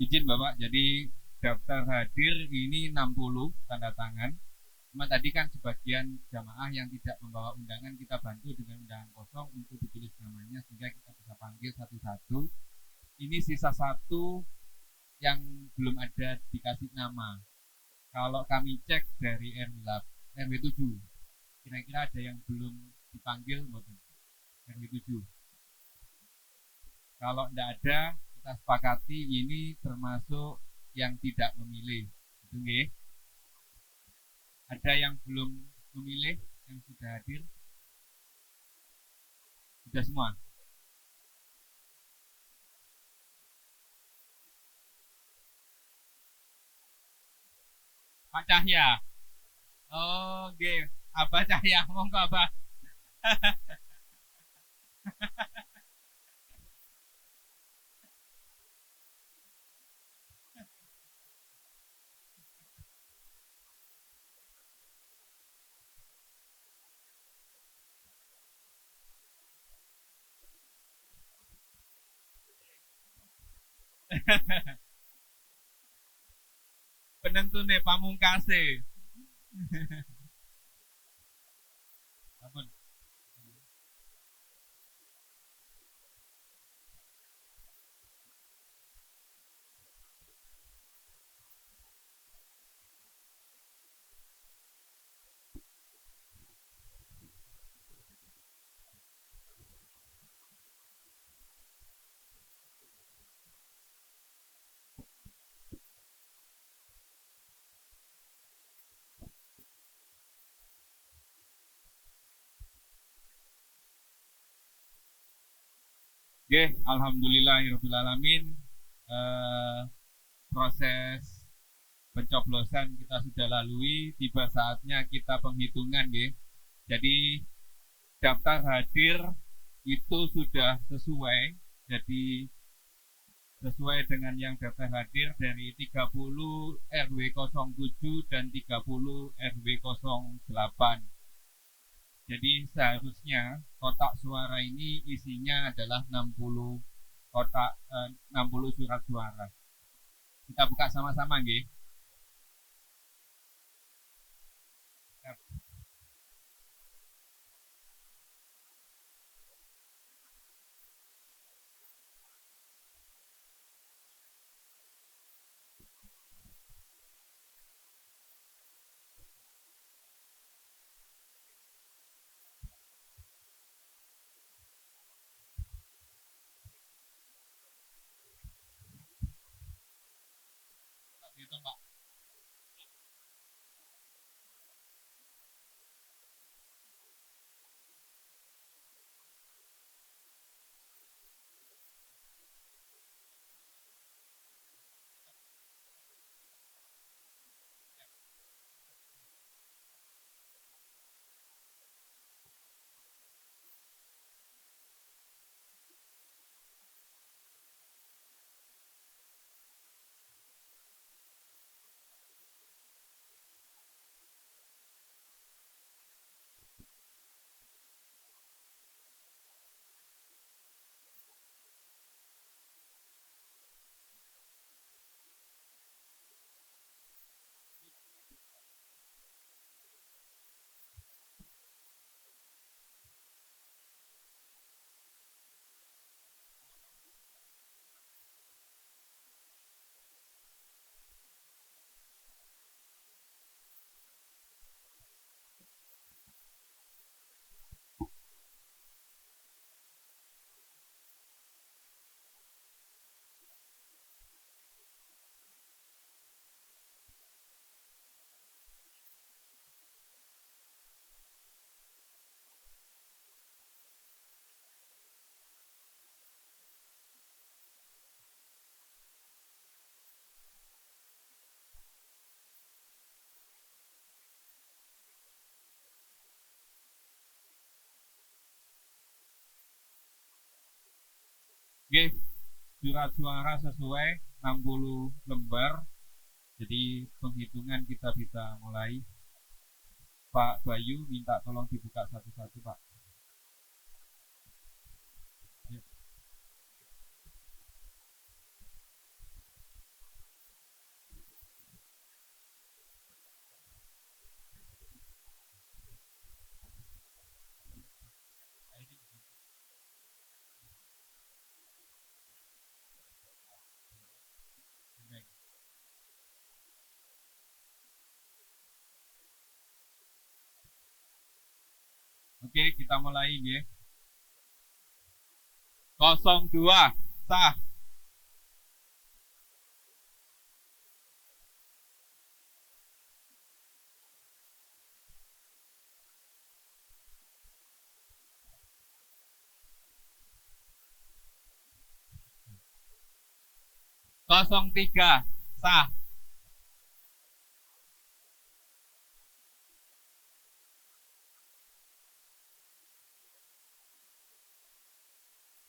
Izin Bapak, jadi daftar hadir ini 60 tanda tangan. Cuma tadi kan sebagian jamaah yang tidak membawa undangan kita bantu dengan undangan kosong untuk ditulis namanya sehingga kita bisa panggil satu-satu. ini sisa satu yang belum ada dikasih nama. Kalau kami cek dari RW 7, kira-kira ada yang belum dipanggil mboten? RW 7. Kalau tidak ada, kita sepakati ini termasuk yang tidak memilih. Itu nggih. Ada yang belum memilih, yang sudah hadir? Sudah semua? Pak Cahya. Oh, nggih. Apa Cahya? Monggo apa? Penentune pamungkase. Ampun. Oke, alhamdulillahirobbilalamin. Proses pencoblosan kita sudah lalui, tiba saatnya kita penghitungan, nggih. Jadi daftar hadir itu sudah sesuai. Jadi sesuai dengan yang daftar hadir dari 30 RW 07 dan 30 RW 08. Jadi seharusnya kotak suara ini isinya adalah 60 60 surat suara. Kita buka sama-sama nggih. Gitu, Pak. Oke, surat suara sesuai 60 lembar. Jadi penghitungan kita bisa mulai. Pak Bayu minta tolong dibuka satu-satu, Pak. Ya. Oke, kita mulai nggih. 02 sah. 03 sah.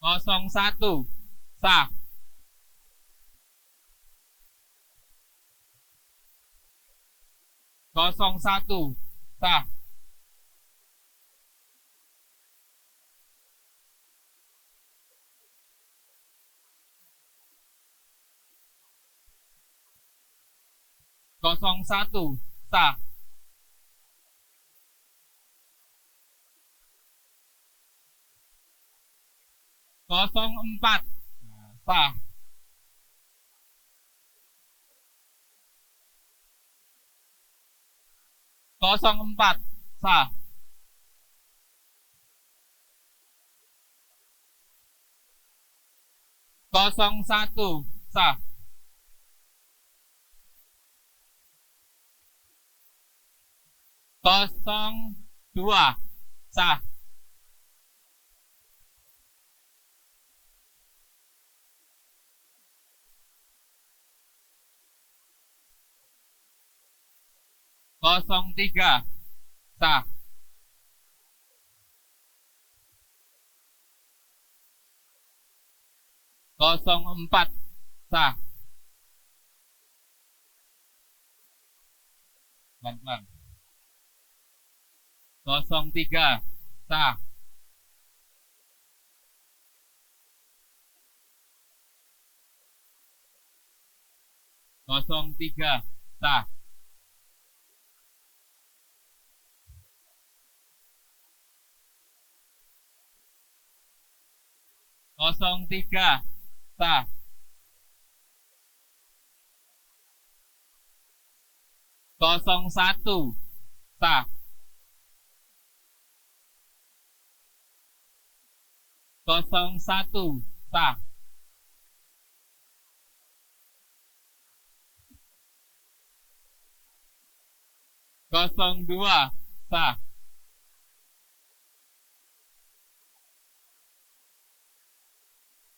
01 sah. 01 sah. 01 sah. 04 sah. 04 sah. 01 sah. 02 sah. 03 sah. 04 sah. Pelan-pelan. 03 sah. 03 sah. 03 sah. 01 sah. 01 sah. 02 sah.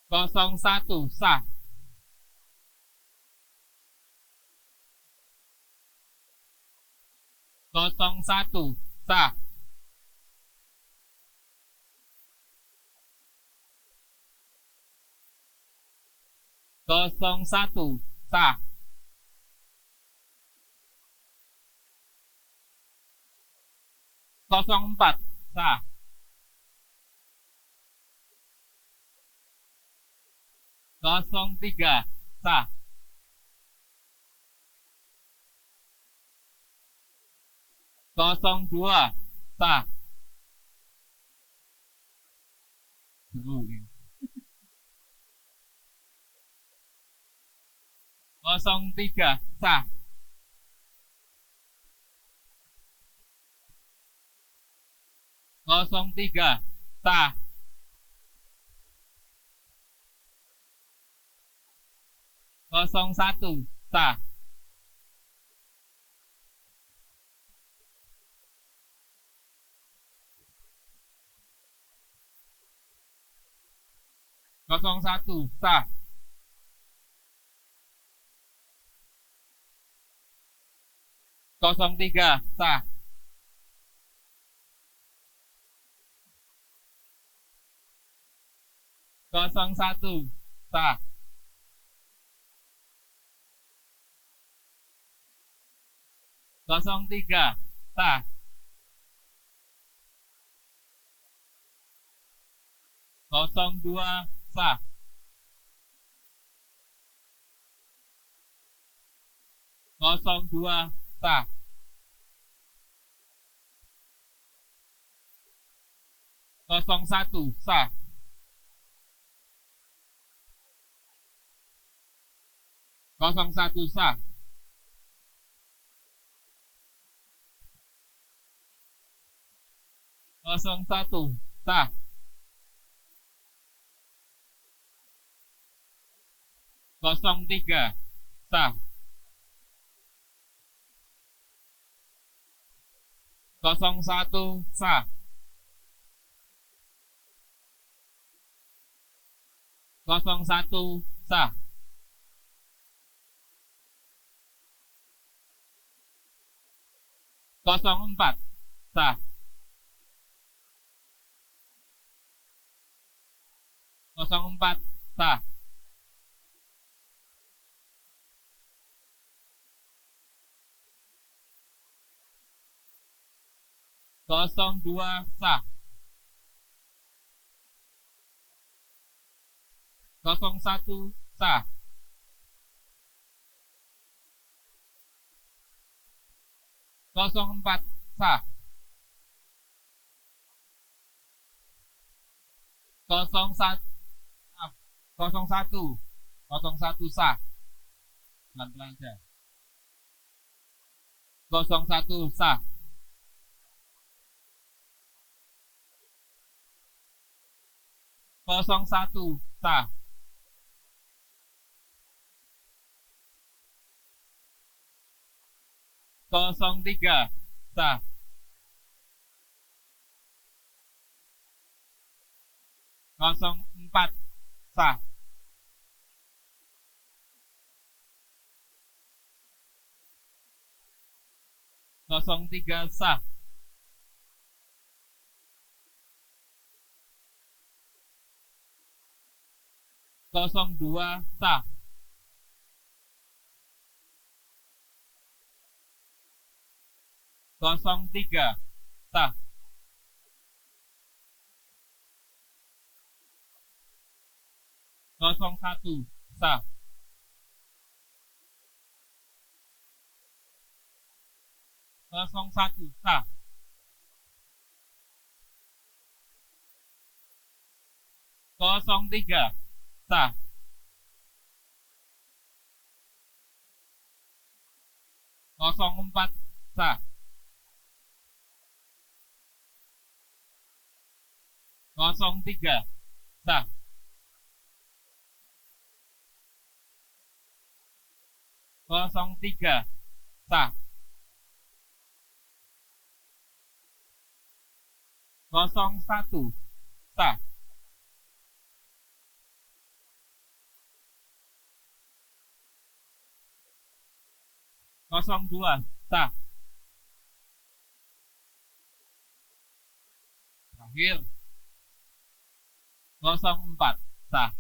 01 sah. 01 sah. 01 sah. 04 sah. 03 sah. 02 sah. 03 sah. 03 sah. 01 sah. 01 sah. 03 sah. 01 sah. 03 sah. 02 sah. 02 sah. 01 sah. 01 sah. 01 01 sah. 03 sah. 01 sah. 01 sah. 04 sah. 04 sah. 02 sah. 01 sah. 04 sah. 01 01 01 sah. Pelan-pelan aja. 01 sah. 01 sah. 03 sah. 04 sah. 03 sah. 02 sah. 03 sah. 01 sah. 01 sah. 03 sah. 04 sah. 03 sah. 03 sah. 01 sah. 02 sah. Terakhir 04 sah.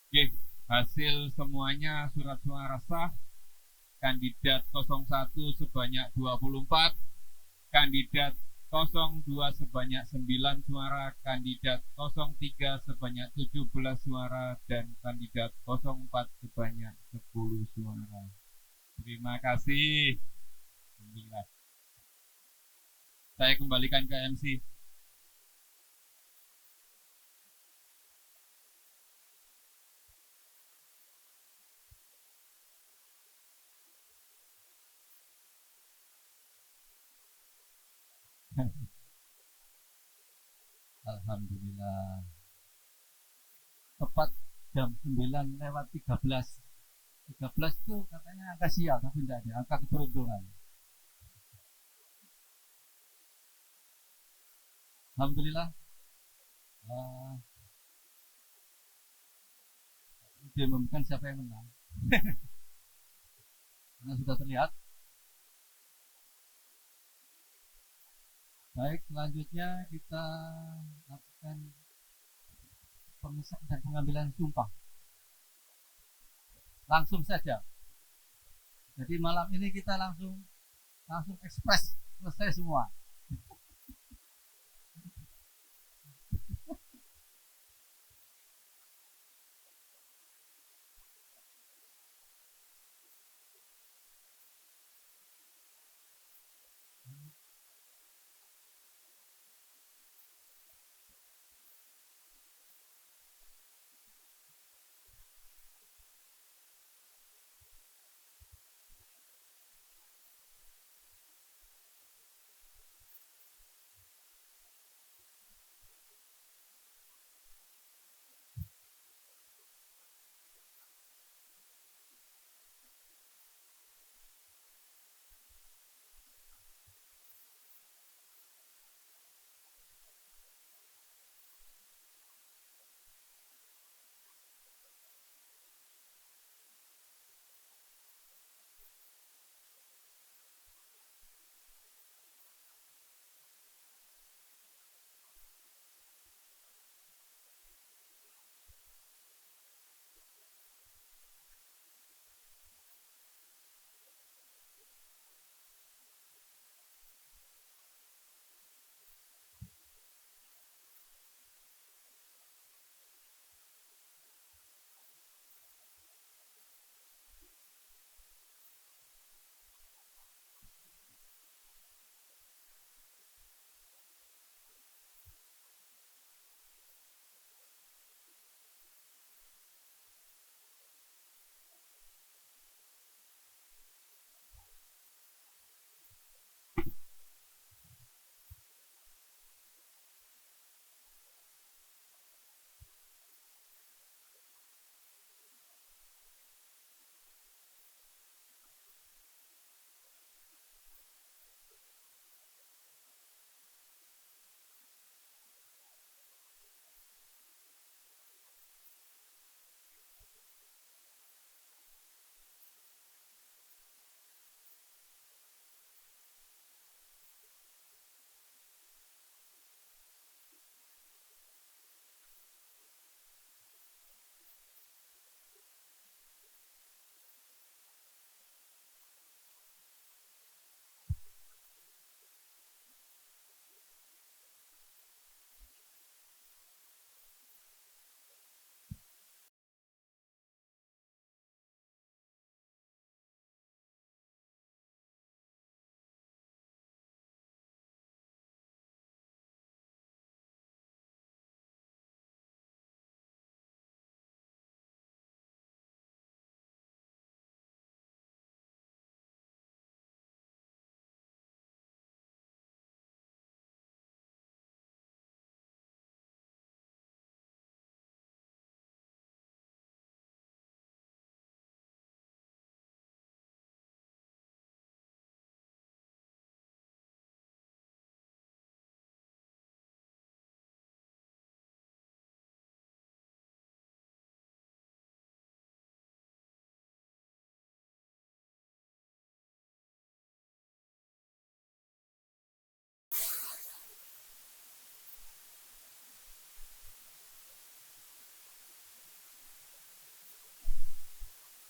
Oke, hasil semuanya surat suara sah. Kandidat 01 sebanyak 24, kandidat 02 sebanyak 9 suara, kandidat 03 sebanyak 17 suara, dan kandidat 04 sebanyak 10 suara. Terima kasih. Alhamdulillah. Saya kembalikan ke MC. Alhamdulillah. Tepat jam 9:13. 13 itu katanya angka sial, tapi tidak ada angka keberuntungan. Alhamdulillah. Diumumkan siapa yang menang. Karena sudah terlihat. Baik, selanjutnya kita lakukan pengesahan dan pengambilan sumpah. Langsung saja. Jadi malam ini kita langsung ekspres, selesai semua.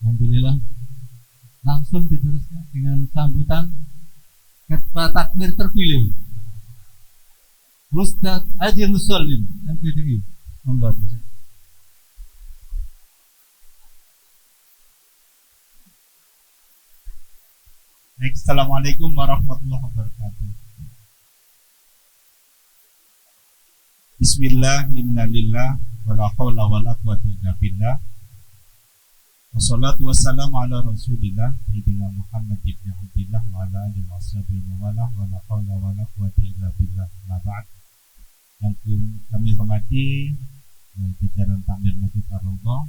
Alhamdulillah. Langsung diteruskan dengan sambutan ketua takmir terpilih Ustadz Haji Muslim MPDI. Membantu. Assalamualaikum warahmatullahi wabarakatuh. Bismillah, innalillah, wala hawla wala quwwata illa billah. Wassalatu wassalamu ala rasulillah Sayyidina Muhammad ibn Abdillah wa ala alihi wa sahbihi wa wala wala hawla wala quwwata illa billah. Ma ba'd. Yang kami hormati jajaran Takmir Masjid Ar-Raudhah,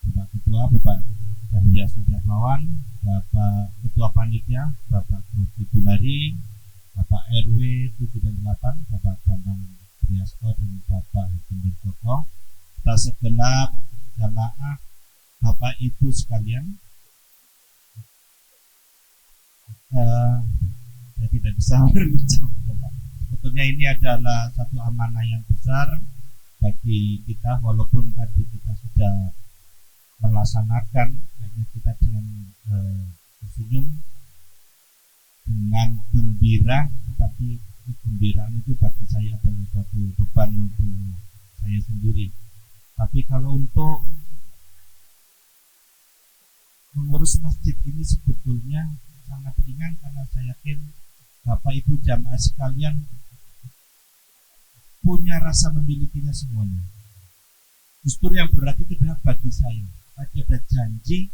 Bapak Ketua, Bapak Cahya Sejahmawan, Bapak Ketua Panitia, Bapak Kursi Bulari, Bapak RW 7 dan 8, Bapak Bambang Priasto dan Bapak Hakim Joko, kita segenap jamaah, Bapak Ibu sekalian. Saya tidak bisa berucap. Sebetulnya ini adalah satu amanah yang besar bagi kita, walaupun tadi kita sudah melaksanakan, hanya kita dengan tersenyum, dengan gembira, tetapi kegembiraan itu bagi saya adalah suatu beban untuk saya sendiri. Tapi kalau untuk mengurus masjid ini sebetulnya sangat ringan, karena saya yakin Bapak Ibu jamaah sekalian punya rasa memilikinya semuanya. Justru yang berat itu adalah bagi saya. Tadi ada janji,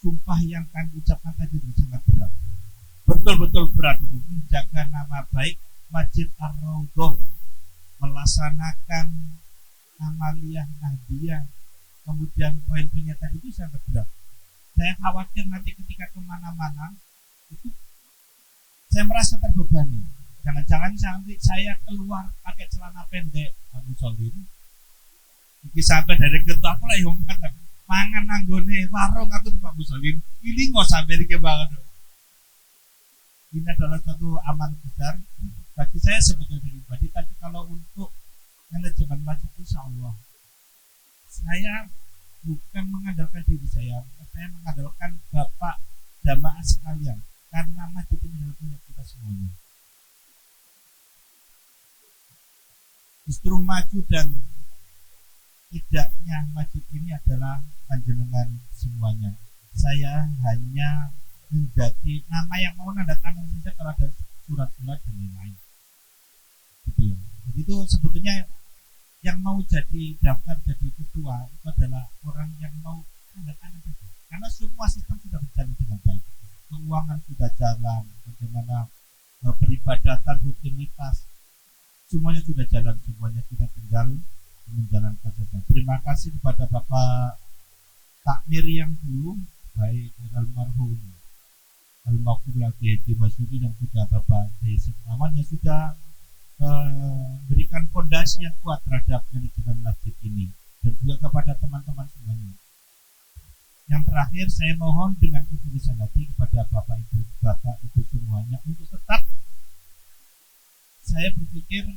sumpah yang kami ucapkan tadi itu sangat berat. Betul-betul berat itu, menjaga nama baik Masjid Ar-Raudhah, melaksanakan amaliyah nahdiyah, kemudian poin-poinnya tadi itu sangat berat. Saya khawatir nanti ketika kemana-mana itu saya merasa terbebani. Jangan-jangan sampai saya keluar pakai celana pendek, aku solin. Iki sampai dari ketua aku lah yang mangan nanggone warung aku tuh Pak Musolin. Ini nggak sampai di banget. Ini adalah satu aman besar bagi saya sebetulnya pribadi. Tapi kalau untuk manajemen masjid, insya Allah saya bukan mengandalkan diri saya mengandalkan Bapak jamaah sekalian, karena masjid ini adalah punya kita semuanya. Justru maju dan tidaknya masjid ini adalah panjenengan semuanya. Saya hanya menjadi nama yang mau nanda tangan saja kalau ada surat-surat dan lain-lain. Gitu ya. Jadi itu sebetulnya yang mau jadi daftar jadi ketua itu adalah orang yang mau tanda tangan saja. Karena semua sistem sudah berjalan dengan baik. Keuangan sudah jalan, bagaimana peribadatan, rutinitas, semuanya sudah jalan, semuanya kita tinggal menjalankan saja. Terima kasih kepada Bapak Takmir yang dulu, baik almarhum Al-Maqfur Haji Masyuri dan juga Bapak Cahya Sejahmawan yang sudah berikan fondasi yang kuat terhadap manajemen masjid ini, dan juga kepada teman-teman semuanya. Yang terakhir, saya mohon dengan ketulusan hati kepada Bapak Ibu semuanya untuk tetap, saya berpikir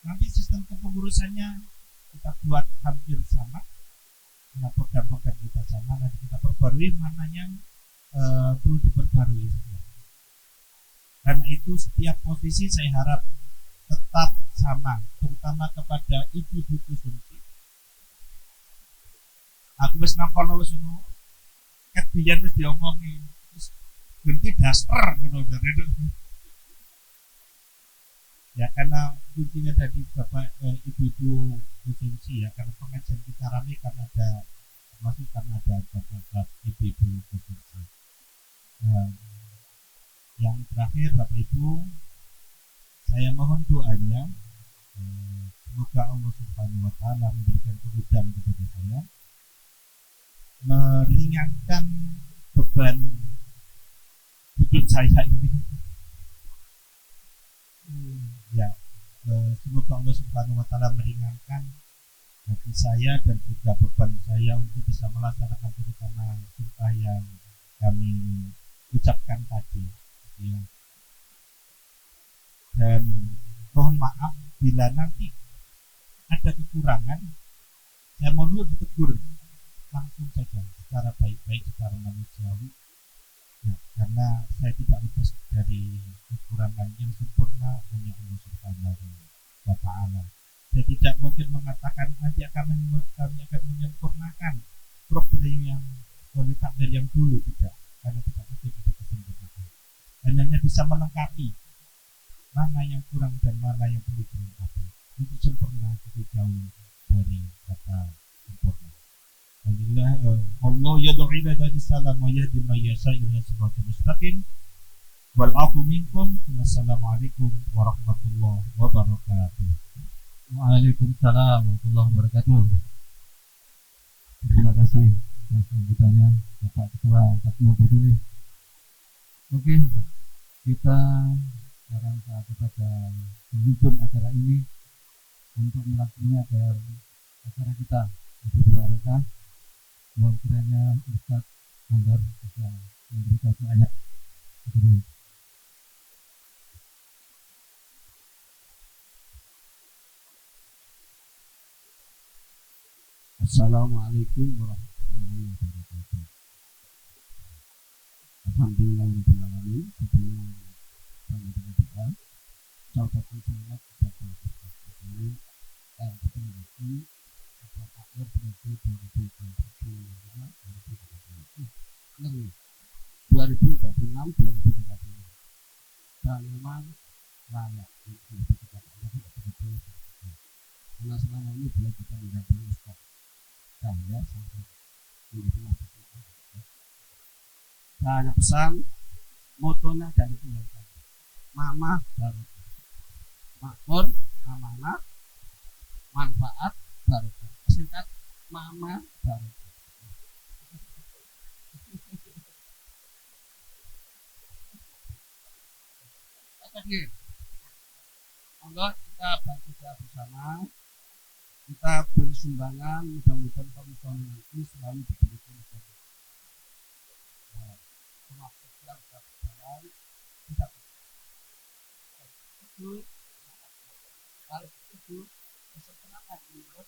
nanti sistem kepengurusannya kita buat hampir sama, karena program-program kita sama, nanti kita perbarui mana yang perlu diperbarui. Karena itu setiap posisi saya harap tetap sama, terutama kepada ibu-ibu konsumsi. Aku wis nangkono wis ngono, ket biyen wis diomongi, wis ganti daster ngono jare. Ya karena kuncinya tadi Bapak ibu-ibu konsumsi ya, karena pengajian kita ramai karena ada, termasuk karena ada Bapak ibu-ibu konsumsi. Yang terakhir Bapak Ibu, saya mohon doanya, semoga Allah Subhanahu wa Ta'ala memberikan kemudahan kepada saya, meringankan beban hidup saya ini. Ya, semoga Allah Subhanahu wa Ta'ala meringankan hati saya dan juga beban saya untuk bisa melaksanakan terutama sumpah yang kami ucapkan tadi. Ya. Dan mohon maaf bila nanti ada kekurangan, saya mohon dulu ditegur langsung saja secara baik-baik, secara manusiawi ya, karena saya tidak lepas dari kekurangan. Yang sempurna hanya Allah Subhanahu wa Ta'ala. Saya tidak mungkin mengatakan nanti kami akan menyempurnakan program yang oleh takmir yang dulu, tidak, karena tidak mungkin ada kesempurnaan. Hanya bisa melengkapi mana yang kurang dan mana yang perlu dilengkapi untuk sempurna itu jauh dari kata sempurna. Allah yad'u ila dari salam wa yahdi man yasha ila siratal mustaqim. Wal afu minkum. Wassalamualaikum warahmatullahi wabarakatuh. Waalaikumsalam warahmatullahi wabarakatuh. Terima kasih atas sambutannya Bapak Ketua Satmo Terpilih. Oke, kita sekarang saatnya pada penghujung acara ini untuk melakoni agar acara kita lebih berbarokah. Mohon kiranya Ustaz Andar bisa memberikan ayat. Assalamualaikum warahmatullahi wabarakatuh. Alhamdulillahirrahmanirrahim. Sebelum kami berdoa, saya ucapkan selamat kepada Bapak yang terpilih Bapak Akhir periode 2026-2030. Dan memang layak untuk dikatakan karena selama ini beliau juga mendampingi Ustaz saya sampai menjadi mahasiswa. Saya hanya pesan motonya dari tinggalkan Mama Barokah, makmur, amanah, manfaat, barokah. Singkat Mama Barokah. Oke, monggo kita bantu bersama. Kita beri sumbangan, mudah-mudahan komisioner nanti selalu diberi komisioner. Semakin siap kita berjalan, tidak itu kalau itu kesempurnaan menurut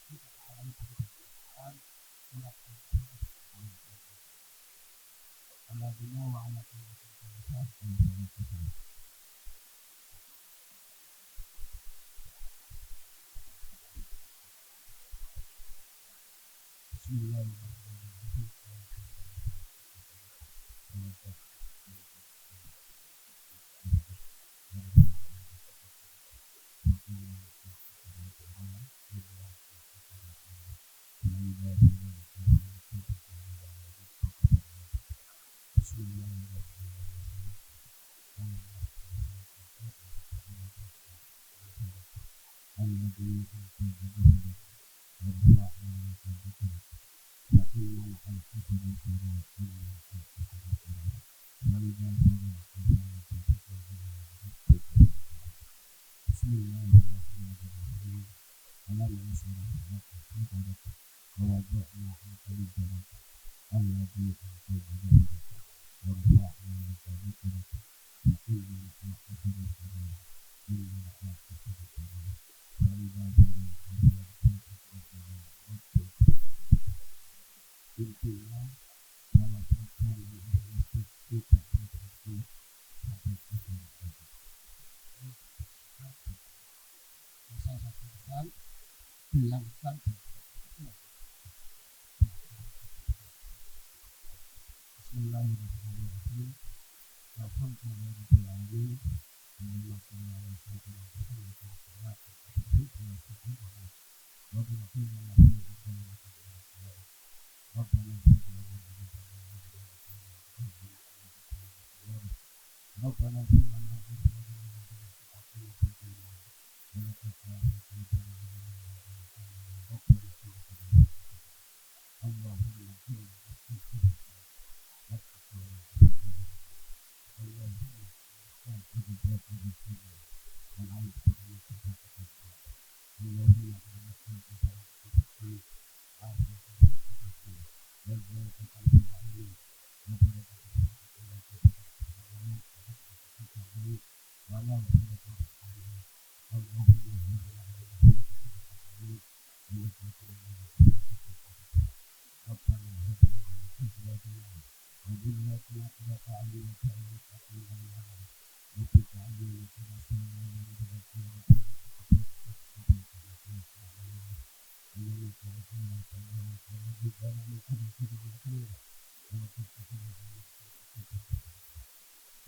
kita alami perbedaan Allahumma wa ala Bismillahirrahmanirrahim. Intinya bahwa program ini tidak berhenti sampai akhir hayat. Saya satu pesan, hilangkan Bismillahirrahmanirrahim. Alhamdulillahirrahmanirrahim.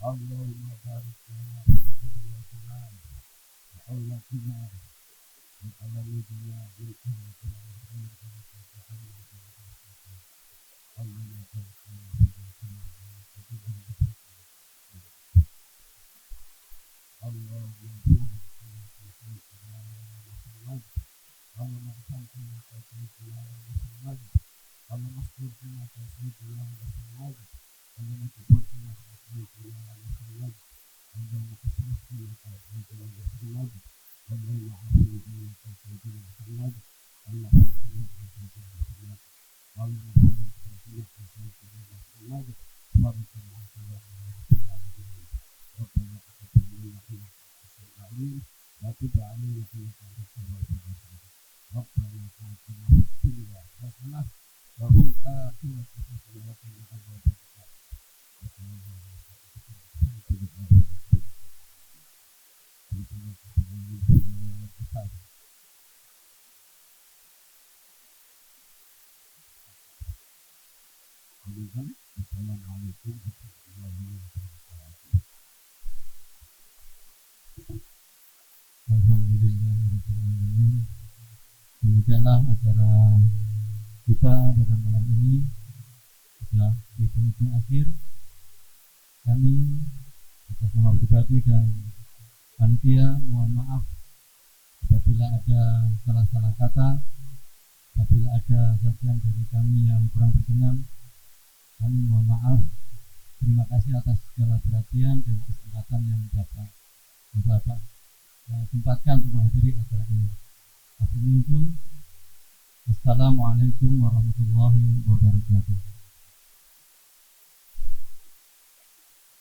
اللهم بارك لنا في ذريتنا وأولادنا وعلى ولدنا من أمرنا الخير وجعلنا من المتقين. اللهم بارك لنا في ذريتنا اللهم بارك لنا في سيدنا محمد اللهم ارحمنا في سيدنا محمد اللهم استرنا في سيدنا محمد اللهم اجبرنا في سيدنا محمد اللهم اصلحنا في سيدنا محمد اللهم عافنا في سيدنا محمد اللهم عافنا في سيدنا محمد اللهم بارك في سيدنا محمد بارك الله فينا رب العالمين ربنا تقبل منا انك انت العليم وتب علينا انك انت التواب الرحيم ربنا آتنا في الدنيا حسنه وفي الآخرة حسنة وقنا عذاب النار وصلى الله على سيدنا محمد Assalamualaikum warahmatullahi wabarakatuh. Alhamdulillahirrahmanirrahim. Demikianlah acara kita pada malam ini sudah di penghujung akhir. Kami atas nama pribadi dan panitia mohon maaf apabila ada salah-salah kata, apabila ada sesuatu dari kami yang kurang berkenan. Kami mohon maaf. Terima kasih atas segala perhatian dan kesempatan yang Bapak sempatkan untuk menghadiri acara ini. Assalamualaikum warahmatullahi wabarakatuh.